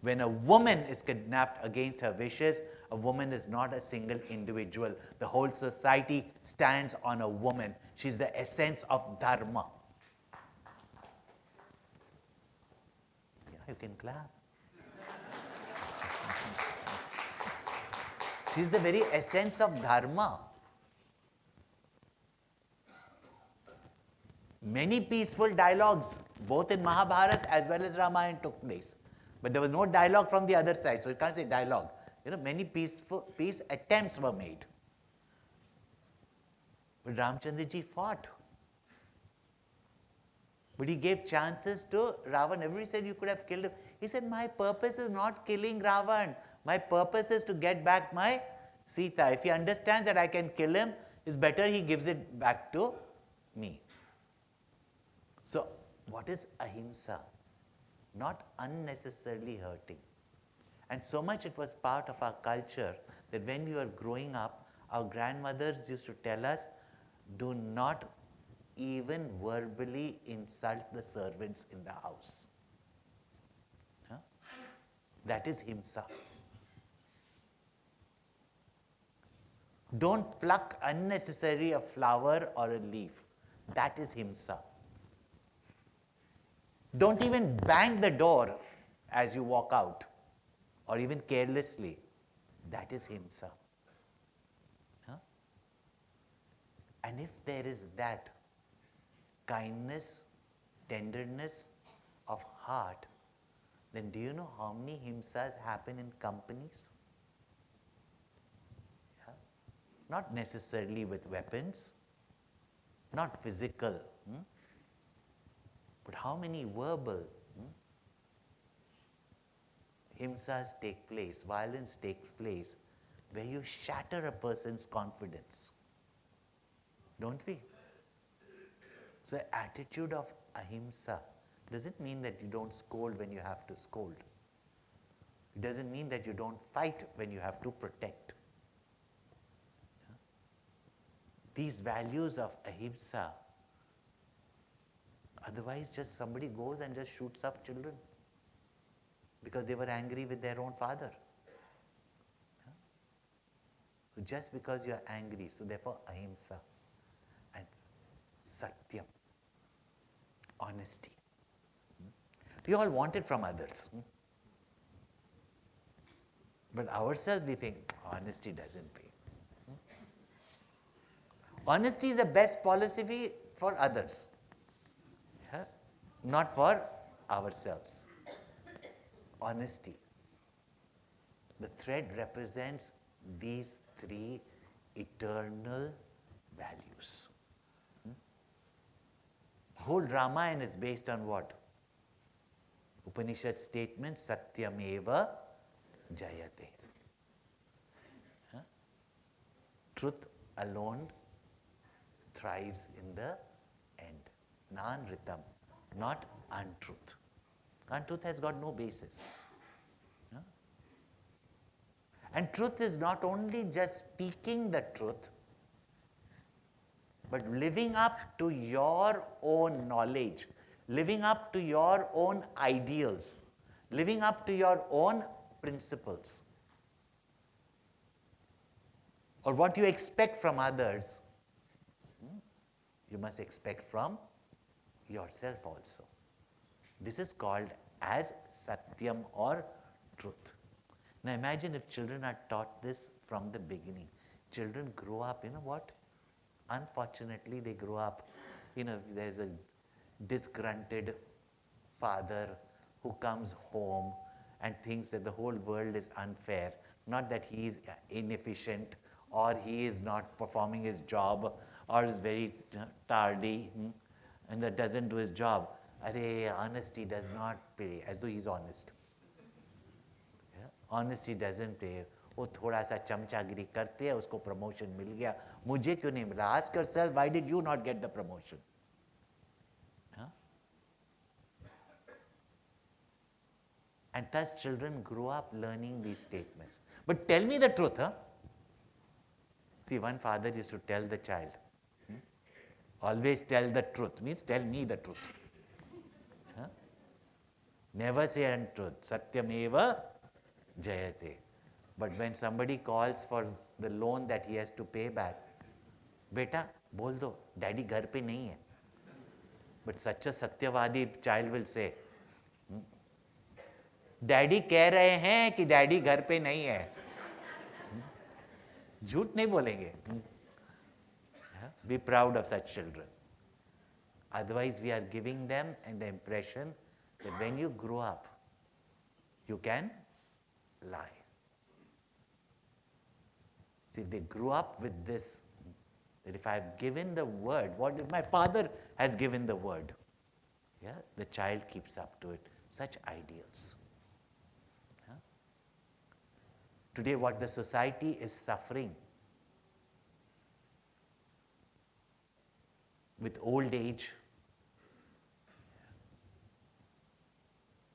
[SPEAKER 2] when a woman is kidnapped against her wishes, a woman is not a single individual. The whole society stands on a woman. She's the essence of dharma. You can clap. She's the very essence of dharma. Many peaceful dialogues, both in Mahabharata as well as Ramayana, took place. But there was no dialogue from the other side, so you can't say dialogue. Many peace attempts were made. But Ramchandra ji fought. But he gave chances to Ravan. Everybody said you could have killed him. He said, my purpose is not killing Ravan. My purpose is to get back my Sita. If he understands that I can kill him, it's better he gives it back to me. So, what is ahimsa? Not unnecessarily hurting. And so much it was part of our culture that when we were growing up, our grandmothers used to tell us, do not even verbally insult the servants in the house. That is himsa. Don't pluck unnecessarily a flower or a leaf. That is himsa. Don't even bang the door as you walk out or even carelessly. That is himsa. And if there is that kindness, tenderness of heart, then do you know how many himsas happen in companies? Not necessarily with weapons, not physical, but how many verbal himsas take place, violence takes place, where you shatter a person's confidence. Don't we? So attitude of ahimsa doesn't mean that you don't scold when you have to scold. It doesn't mean that you don't fight when you have to protect. These values of ahimsa, otherwise just somebody goes and just shoots up children because they were angry with their own father. So just because you are angry, so therefore ahimsa and satyam, honesty. We all want it from others. But ourselves we think, honesty doesn't pay. Honesty is the best policy for others, not for ourselves. Honesty. The thread represents these three eternal values. The whole Ramayana is based on what? Upanishad statement, Satyameva Jayate. Truth alone thrives in the end. Nan-ritam, not untruth. Untruth has got no basis. And truth is not only just speaking the truth, but living up to your own knowledge, living up to your own ideals, living up to your own principles. Or what you expect from others, you must expect from yourself also. This is called as satyam or truth. Now imagine if children are taught this from the beginning. Children grow up, what? Unfortunately, they grow up, there's a disgruntled father who comes home and thinks that the whole world is unfair. Not that he is inefficient or he is not performing his job or is very tardy and that doesn't do his job. Honesty does not pay, as though he's honest. Honesty doesn't pay. वो थोड़ा सा चमचागिरी करते हैं, उसको promotion मिल गया, मुझे क्यों नहीं मिला? Ask yourself, why did you not get the promotion? And thus children grow up learning these statements. But tell me the truth, See, one father used to tell the child, always tell the truth, means tell me the truth. Never say untruth. Satyameva Jayate. But when somebody calls for the loan that he has to pay back, beta, bol do, daddy ghar pe nahi hai. But such a satyavadi child will say, daddy कह रहे हैं कि daddy घर पे नहीं है. झूठ नहीं बोलेंगे. Be proud of such children. Otherwise we are giving them the impression that when you grow up, you can lie. See, if they grew up with this, that if I have given the word, what if my father has given the word? The child keeps up to it. Such ideals. Today what the society is suffering with old age,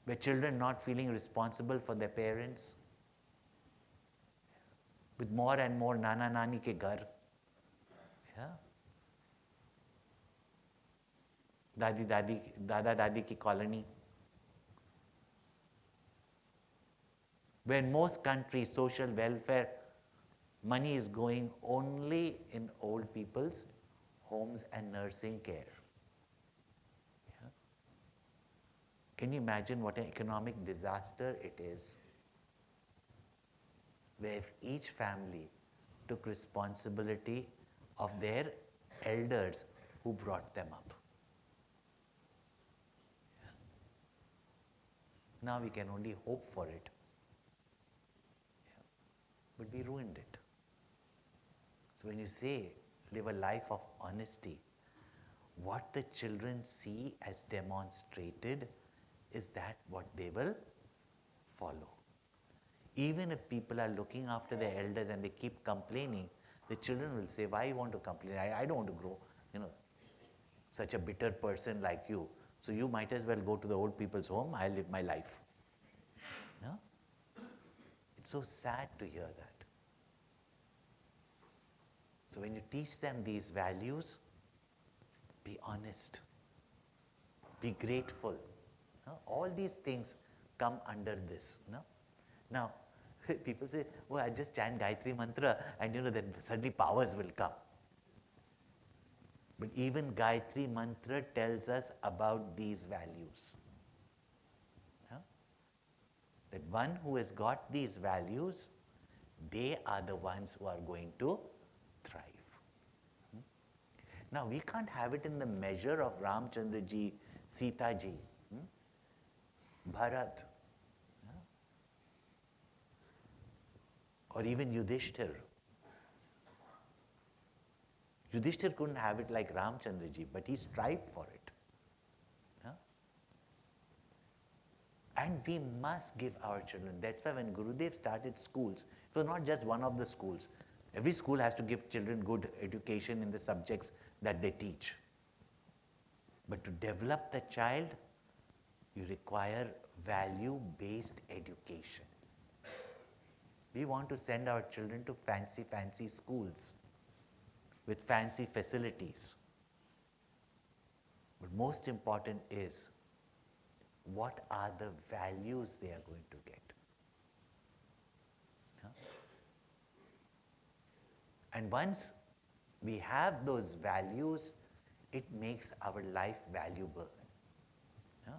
[SPEAKER 2] where children not feeling responsible for their parents, with more and more nana nani ke ghar, dada dadi ki colony, where in most countries social welfare money is going only in old people's homes and nursing care. Can you imagine what an economic disaster it is? Where if each family took responsibility of their elders who brought them up. Now we can only hope for it. But we ruined it. So when you say live a life of honesty, what the children see as demonstrated is that what they will follow. Even if people are looking after their elders and they keep complaining, the children will say, why you want to complain? I don't want to grow. such a bitter person like you. So you might as well go to the old people's home, I'll live my life. No? It's so sad to hear that. So when you teach them these values, be honest, be grateful. No? All these things come under this. No? Now, people say, oh, I just chant Gayatri mantra and then suddenly powers will come. But even Gayatri mantra tells us about these values. Yeah? That one who has got these values, they are the ones who are going to thrive. Now we can't have it in the measure of Ramchandra ji, Sita ji, Bharat, or even Yudhishthir. Yudhishthir couldn't have it like Ramchandra ji, but he strived for it. Yeah? And we must give our children. That's why when Gurudev started schools, it was not just one of the schools. Every school has to give children good education in the subjects that they teach. But to develop the child, you require value-based education. We want to send our children to fancy schools with fancy facilities. But most important is, what are the values they are going to get? Huh? And once we have those values, it makes our life valuable. Yeah?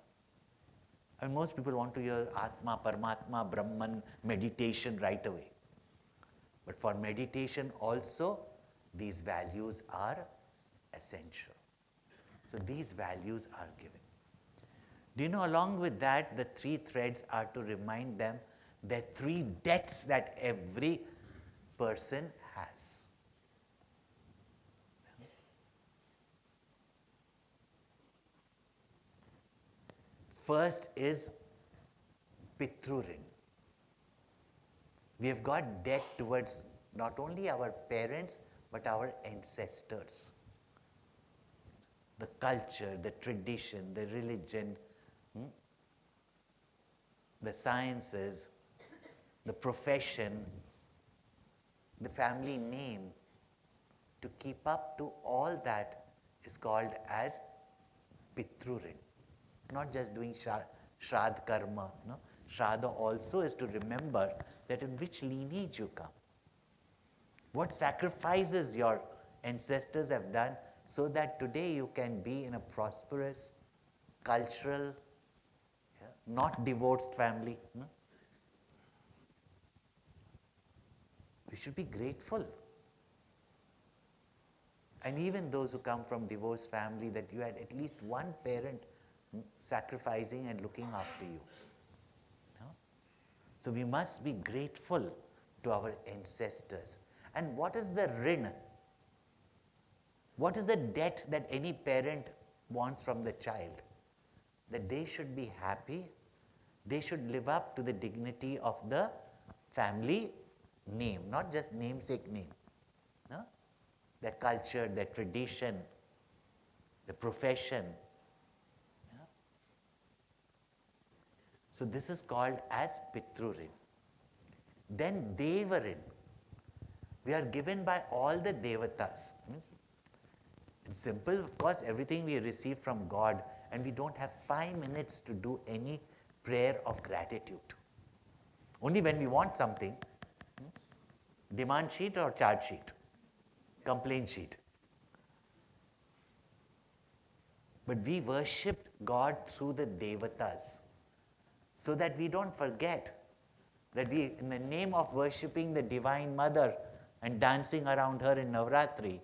[SPEAKER 2] And most people want to hear Atma, Paramatma, Brahman, meditation right away. But for meditation also, these values are essential. So these values are given. Do you know, along with that, the 3 threads are to remind them that 3 debts that every person has. First is Pitrurin. We have got debt towards not only our parents, but our ancestors. The culture, the tradition, the religion, the sciences, the profession, the family name, to keep up to all that is called as Pitrurin. Not just doing Shraddha karma. No? Shraddha also is to remember that in which lineage you come. What sacrifices your ancestors have done so that today you can be in a prosperous, cultural, not divorced family. No? We should be grateful. And even those who come from divorced family, that you had at least one parent sacrificing and looking after you. No? So we must be grateful to our ancestors. And what is the rin? What is the debt that any parent wants from the child? That they should be happy, they should live up to the dignity of the family name, not just namesake name. No? Their culture, their tradition, the profession. Yeah? So this is called as Pitrurin. Then Devarin. We are given by all the Devatas. It's simple, of course, everything we receive from God, and we don't have 5 minutes to do any prayer of gratitude. Only when we want something, demand sheet or charge sheet, complaint sheet. But we worship God through the Devatas, so that we don't forget that we, in the name of worshipping the Divine Mother and dancing around her in Navratri,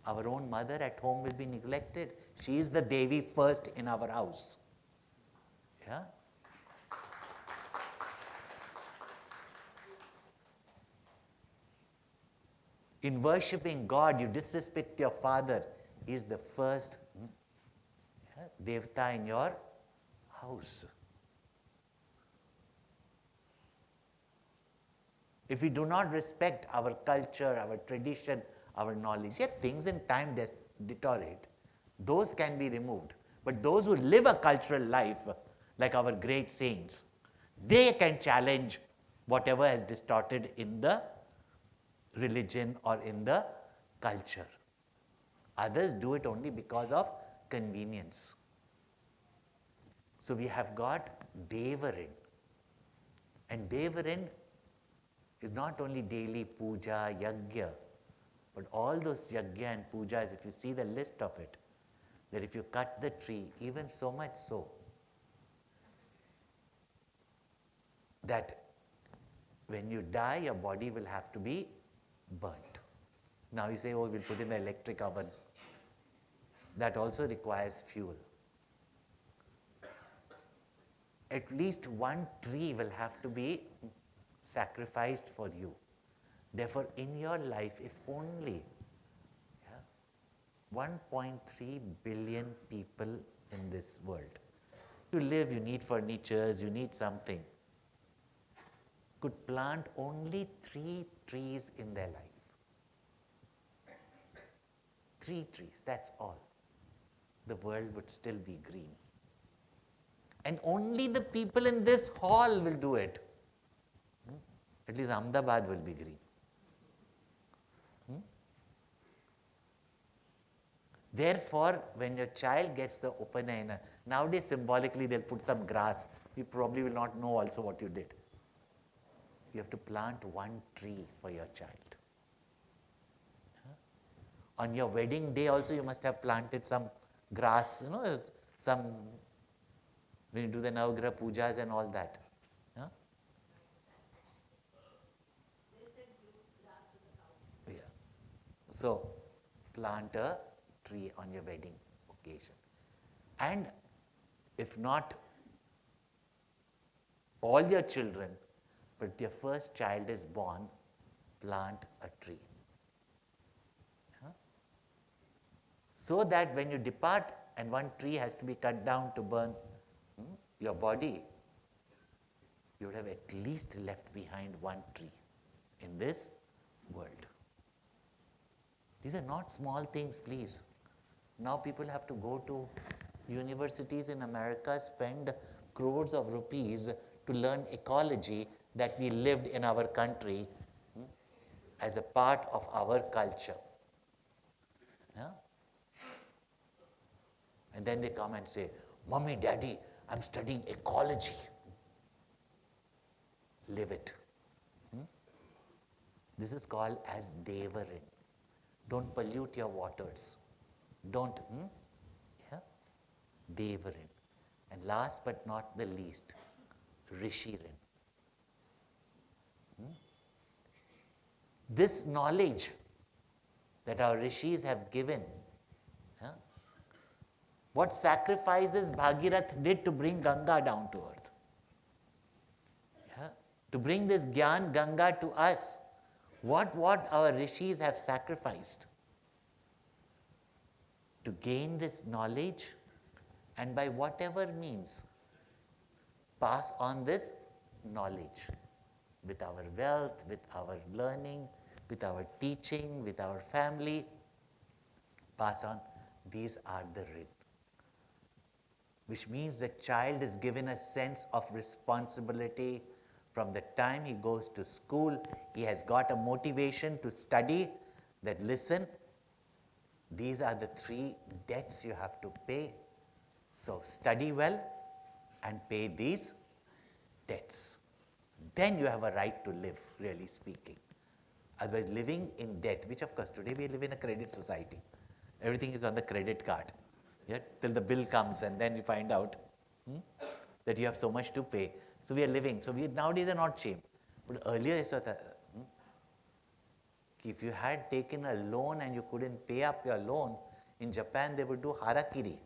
[SPEAKER 2] our own mother at home will be neglected. She is the Devi first in our house. Yeah? In worshipping God, you disrespect your father. He is the first Devta in your house. If we do not respect our culture, our tradition, our knowledge, yet things in time deteriorate. Those can be removed. But those who live a cultural life, like our great saints, they can challenge whatever has distorted in the religion or in the culture. Others do it only because of convenience. So we have got Devarin. And Devarin is not only daily puja, yajna, but all those yajna and pujas, if you see the list of it, that if you cut the tree, even so much so, that when you die, your body will have to be burnt. Now you say, oh, we'll put in the electric oven. That also requires fuel. At least one tree will have to be sacrificed for you. Therefore, in your life, if only 1.3 billion people in this world, to live, you need furnitures, you need something, could plant only 3 trees in their life. 3 trees, that's all. The world would still be green. And only the people in this hall will do it. At least Ahmedabad will be green. Therefore, when your child gets the Upanayana, nowadays symbolically they'll put some grass. You probably will not know also what you did. You have to plant 1 tree for your child. On your wedding day also you must have planted some grass, some, when you do the Navagraha pujas and all that. Yeah. So, plant a tree on your wedding occasion. And if not all your children, but your first child is born, plant a tree. So that when you depart and 1 tree has to be cut down to burn your body, you would have at least left behind 1 tree in this world. These are not small things, please. Now people have to go to universities in America, spend crores of rupees to learn ecology that we lived in our country as a part of our culture. Yeah? And then they come and say, Mommy, Daddy, I'm studying ecology. Live it. This is called as Devarin. Don't pollute your waters. Don't. Devarin. And last but not the least, Rishirin. This knowledge that our rishis have given, what sacrifices Bhagirath did to bring Ganga down to earth. To bring this Gyan Ganga to us, what our rishis have sacrificed to gain this knowledge, and by whatever means pass on this knowledge with our wealth, with our learning, with our teaching, with our family, pass on. These are the rin. Which means the child is given a sense of responsibility from the time he goes to school. He has got a motivation to study that, listen, these are the 3 debts you have to pay. So study well and pay these debts. Then you have a right to live, really speaking. Otherwise, living in debt, which of course today we live in a credit society. Everything is on the credit card. Till the bill comes and then you find out that you have so much to pay. So we are living. So we nowadays are not shame. But earlier, if you had taken a loan and you couldn't pay up your loan, in Japan they would do harakiri.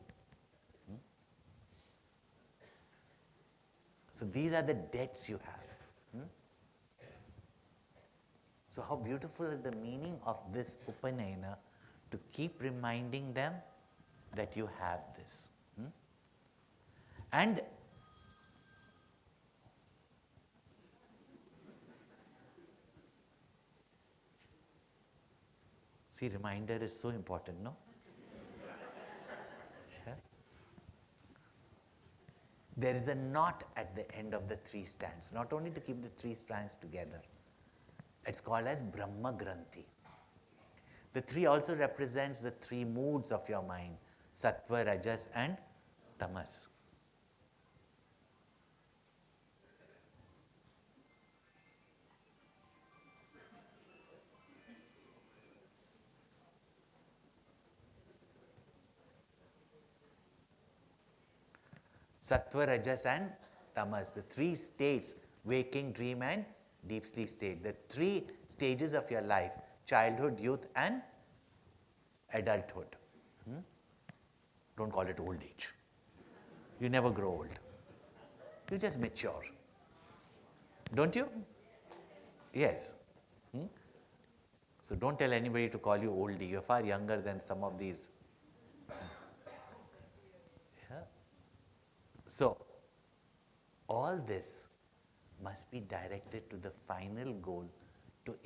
[SPEAKER 2] So these are the debts you have. So how beautiful is the meaning of this Upanayana, to keep reminding them that you have this. And see, reminder is so important, no? there is a knot at the end of the three strands, not only to keep the three strands together. It's called as Brahma Granthi. The three also represents the three moods of your mind, Sattva, Rajas and Tamas. Sattva, Rajas and Tamas, the three states, waking, dream and deep sleep state. The three stages of your life, childhood, youth and adulthood. Don't call it old age. You never grow old. You just mature. Don't you? Yes. So don't tell anybody to call you oldie. You're far younger than some of these. So, all this must be directed to the final goal to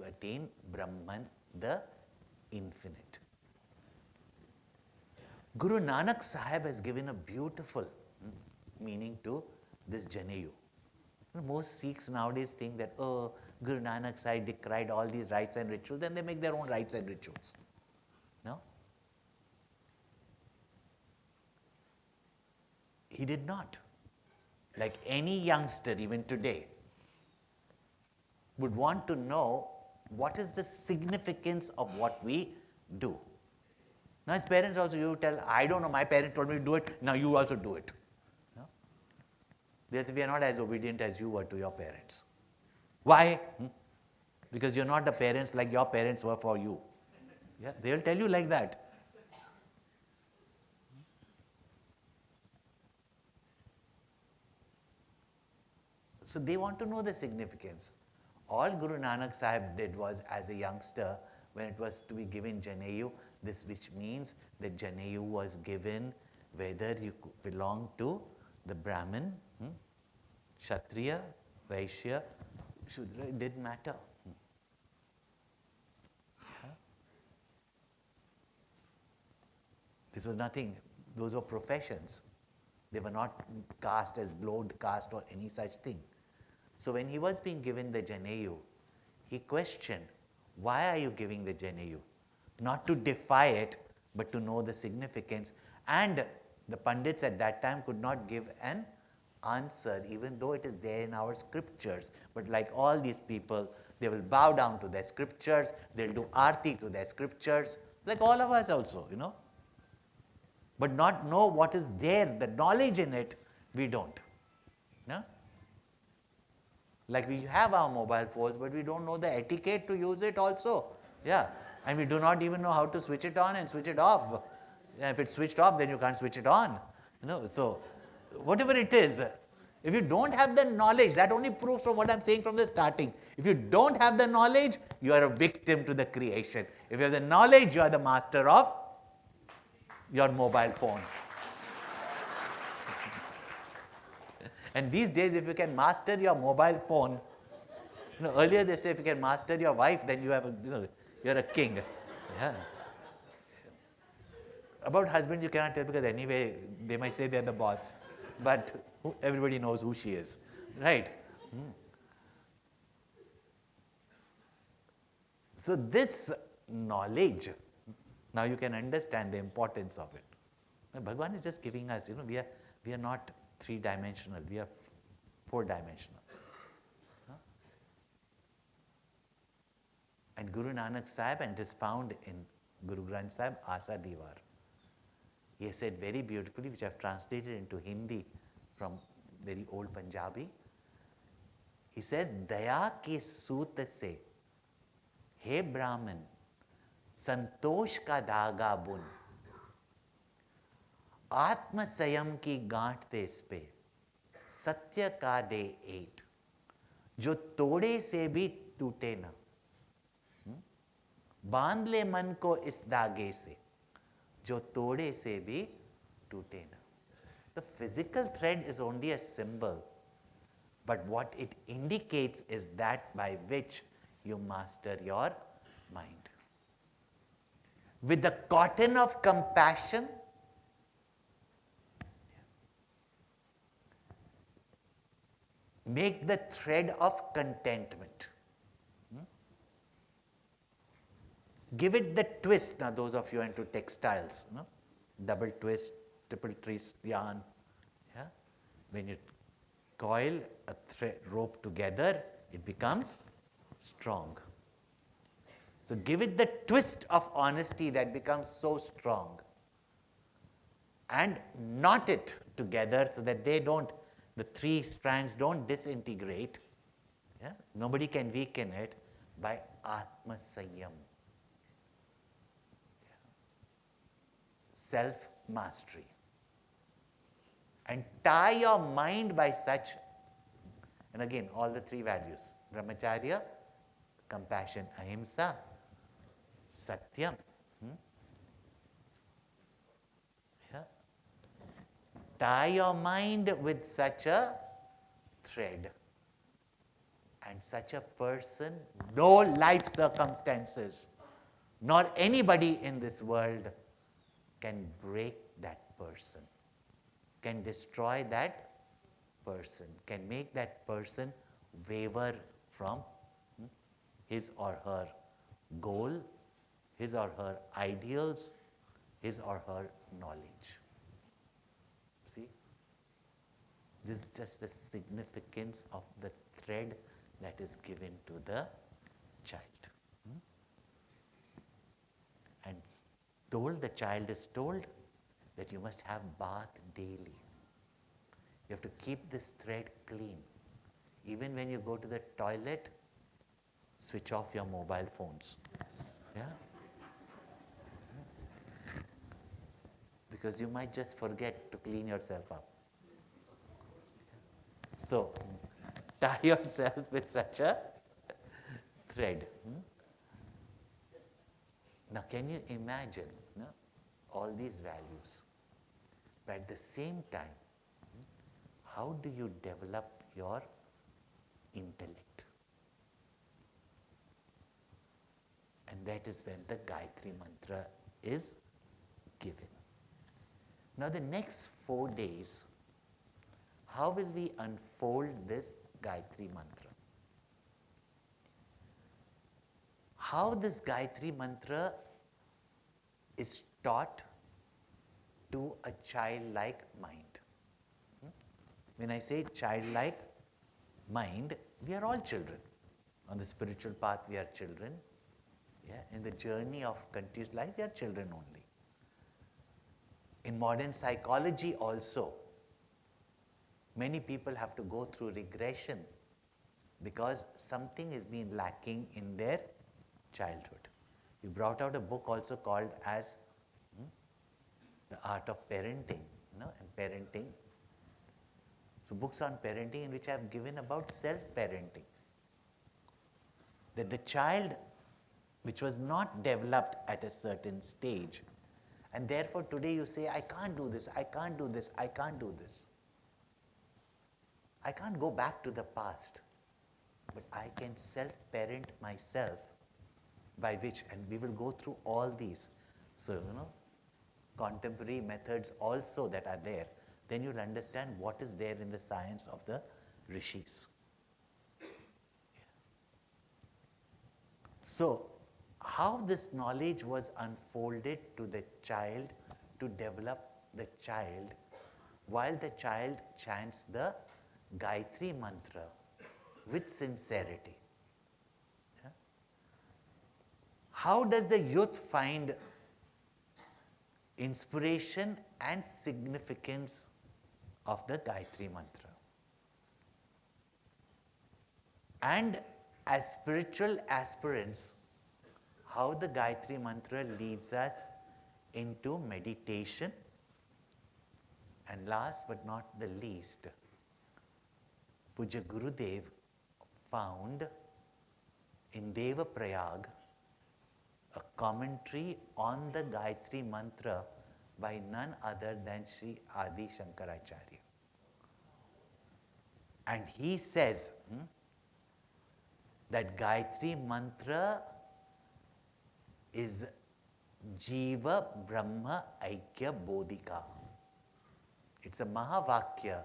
[SPEAKER 2] attain Brahman, the infinite. Guru Nanak Sahib has given a beautiful meaning to this Janayu. Most Sikhs nowadays think that, oh, Guru Nanak Sahib decried all these rites and rituals, then they make their own rites and rituals. No? He did not. Like any youngster, even today, would want to know what is the significance of what we do. Now, as parents also, you tell, I don't know, my parent told me to do it, now you also do it. No? Because we are not as obedient as you were to your parents. Why? Because you're not the parents like your parents were for you. Yeah, they'll tell you like that. So they want to know the significance. All Guru Nanak Sahib did was, as a youngster, when it was to be given Janayu, this which means that Janayu was given whether you belong to the Brahmin, Kshatriya, Vaishya, Shudra, it didn't matter. This was nothing, those were professions. They were not cast as blood caste or any such thing. So when he was being given the Janayu, he questioned, why are you giving the Janayu? Not to defy it, but to know the significance. And the Pandits at that time could not give an answer, even though it is there in our scriptures. But like all these people, they will bow down to their scriptures, they'll do arti to their scriptures, like all of us also, But not know what is there, the knowledge in it, we don't. No? Like we have our mobile phones, but we don't know the etiquette to use it also. Yeah. And we do not even know how to switch it on and switch it off. And if it's switched off, then you can't switch it on. So whatever it is, if you don't have the knowledge, that only proves from what I'm saying from the starting. If you don't have the knowledge, you are a victim to the creation. If you have the knowledge, you are the master of your mobile phone. And these days, if you can master your mobile phone, earlier they say if you can master your wife, then you have you're a king. Yeah. About husband, you cannot tell because anyway, they might say they're the boss. But everybody knows who she is. Right? So this knowledge, now you can understand the importance of it. Bhagavan is just giving us, we are not three-dimensional, we are four-dimensional. And Guru Nanak Sahib, and it is found in Guru Granth Sahib, Asa Divar. He has said very beautifully, which I have translated into Hindi from very old Punjabi. He says, Daya ke soot se, he Brahman, संतोष का धागा बुन, आत्म संयम की गांठ दे इस पे, सत्य का दे ऐठ, जो तोड़े से भी टूटे ना, बांध ले मन को इस धागे से, जो तोड़े से भी टूटे ना. The physical thread is only a symbol, but what it indicates is that by which you master your mind. With the cotton of compassion, make the thread of contentment. Give it the twist. Now, those of you into textiles, double twist, triple twist yarn. Yeah? When you coil a thread rope together, it becomes strong. So give it the twist of honesty that becomes so strong. And knot it together so that the three strands don't disintegrate. Yeah? Nobody can weaken it by Atma Sanyam. Self-mastery. And tie your mind by such, and again, all the three values. Brahmacharya, compassion, ahimsa, satyam. Yeah. Tie your mind with such a thread. And such a person, no life circumstances, nor anybody in this world can break that person, can destroy that person, can make that person waver from his or her goal, his or her ideals, his or her knowledge. See? This is just the significance of the thread that is given to the child. And the child is told that you must have bath daily. You have to keep this thread clean. Even when you go to the toilet, switch off your mobile phones. Yeah? Because you might just forget to clean yourself up. So, tie yourself with such a thread. Now, can you imagine all these values? But at the same time, how do you develop your intellect? And that is when the Gayatri mantra is given. Now, the next 4 days, how will we unfold this Gayatri mantra? How this Gayatri mantra is taught to a childlike mind. When I say childlike mind, we are all children. On the spiritual path, we are children. Yeah? In the journey of continuous life, we are children only. In modern psychology also, many people have to go through regression because something is being lacking in their childhood. We brought out a book also called as The Art of Parenting, and parenting. So books on parenting in which I have given about self-parenting. That the child which was not developed at a certain stage, and therefore today you say, I can't do this, I can't do this, I can't do this. I can't go back to the past, but I can self-parent myself, by which, and we will go through all these. So, contemporary methods also that are there, then you'll understand what is there in the science of the rishis. So, how this knowledge was unfolded to the child to develop the child while the child chants the Gayatri mantra with sincerity. Yeah? How does the youth find inspiration and significance of the Gayatri mantra? And as spiritual aspirants, how the Gayatri mantra leads us into meditation. And last but not the least, Puja Gurudev found in Deva Prayag a commentary on the Gayatri mantra by none other than Sri Adi Shankaracharya. And he says that Gayatri mantra is Jiva Brahma Aikya Bodhika. It's a Mahavakya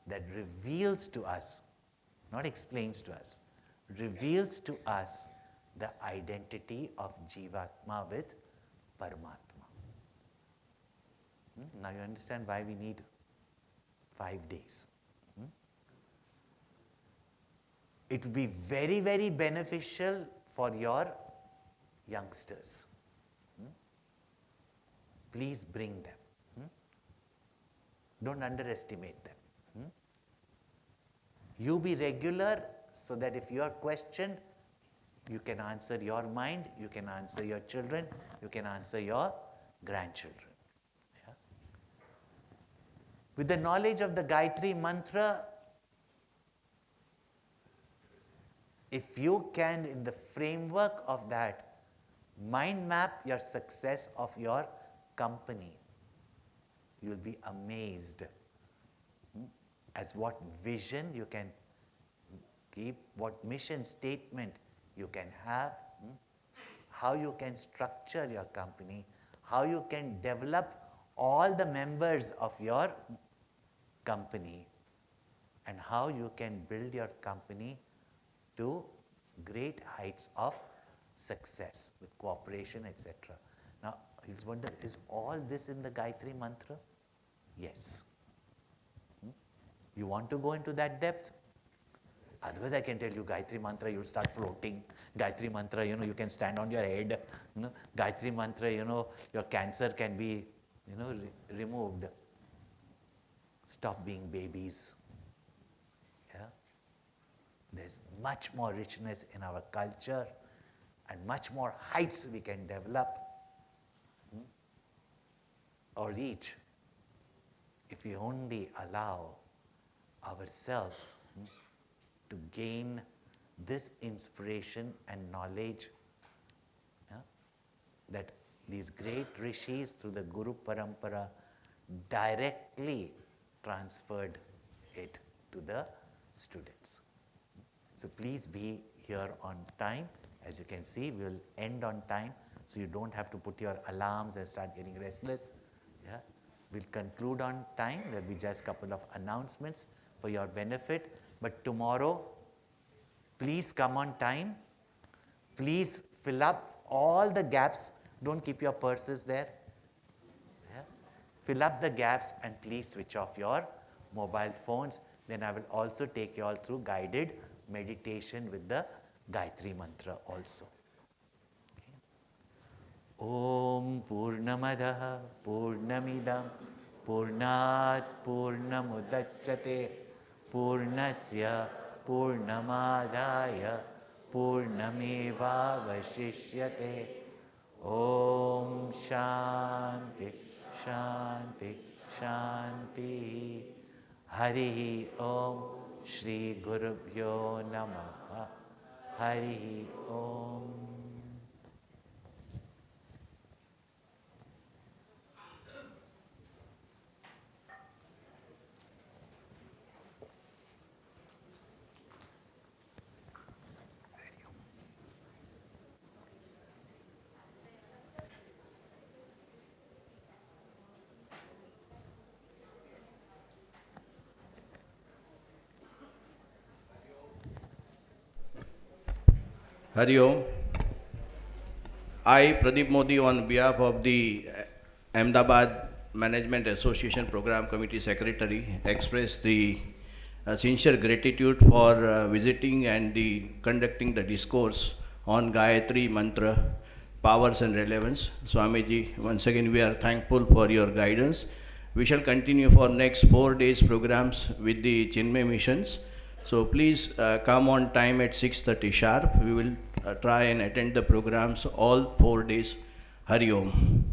[SPEAKER 2] that reveals to us not explains to us, reveals to us the identity of Jivatma with Paramatma. Now you understand why we need 5 days. It will be very, very beneficial for your youngsters. Please bring them. Don't underestimate them. You be regular so that if you are questioned, you can answer your mind, you can answer your children, you can answer your grandchildren. Yeah? With the knowledge of the Gayatri mantra, if you can, in the framework of that, mind map your success of your company, you will be amazed as what vision you can keep, what mission statement you can have, how you can structure your company, how you can develop all the members of your company, and how you can build your company to great heights of success with cooperation, etc. Now, you wonder, is all this in the Gayatri mantra? Yes. You want to go into that depth? Otherwise, I can tell you Gayatri mantra, you'll start floating. Gayatri mantra, you can stand on your head. Gayatri mantra, your cancer can be, removed. Stop being babies. Yeah? There's much more richness in our culture and much more heights we can develop or reach if we only allow ourselves to gain this inspiration and knowledge, that these great rishis through the Guru Parampara directly transferred it to the students. So please be here on time. As you can see, we will end on time, so you don't have to put your alarms and start getting restless. Yeah? We'll conclude on time. There will be just a couple of announcements for your benefit. But tomorrow, please come on time. Please fill up all the gaps. Don't keep your purses there. Yeah? Fill up the gaps and please switch off your mobile phones. Then I will also take you all through guided meditation with the Gayatri mantra also. Om Purnamadaha Purnamidam Purnat Purnamudachyate Purnasya Purnamadaya Purnameva Vashishyate. Om Shanti Shanti Shanti. Hari Om Shri Gurubhyo Namaha. Hari Om.
[SPEAKER 3] Hari Om. I, Pradeep Modi, on behalf of the Ahmedabad Management Association Program Committee Secretary, express the sincere gratitude for visiting and conducting the discourse on Gayatri Mantra, Powers and Relevance. Swamiji, once again we are thankful for your guidance. We shall continue for next 4 days programs with the Chinmay missions. So please come on time at 6:30 sharp. We will try and attend the programs all 4 days. Hari Om.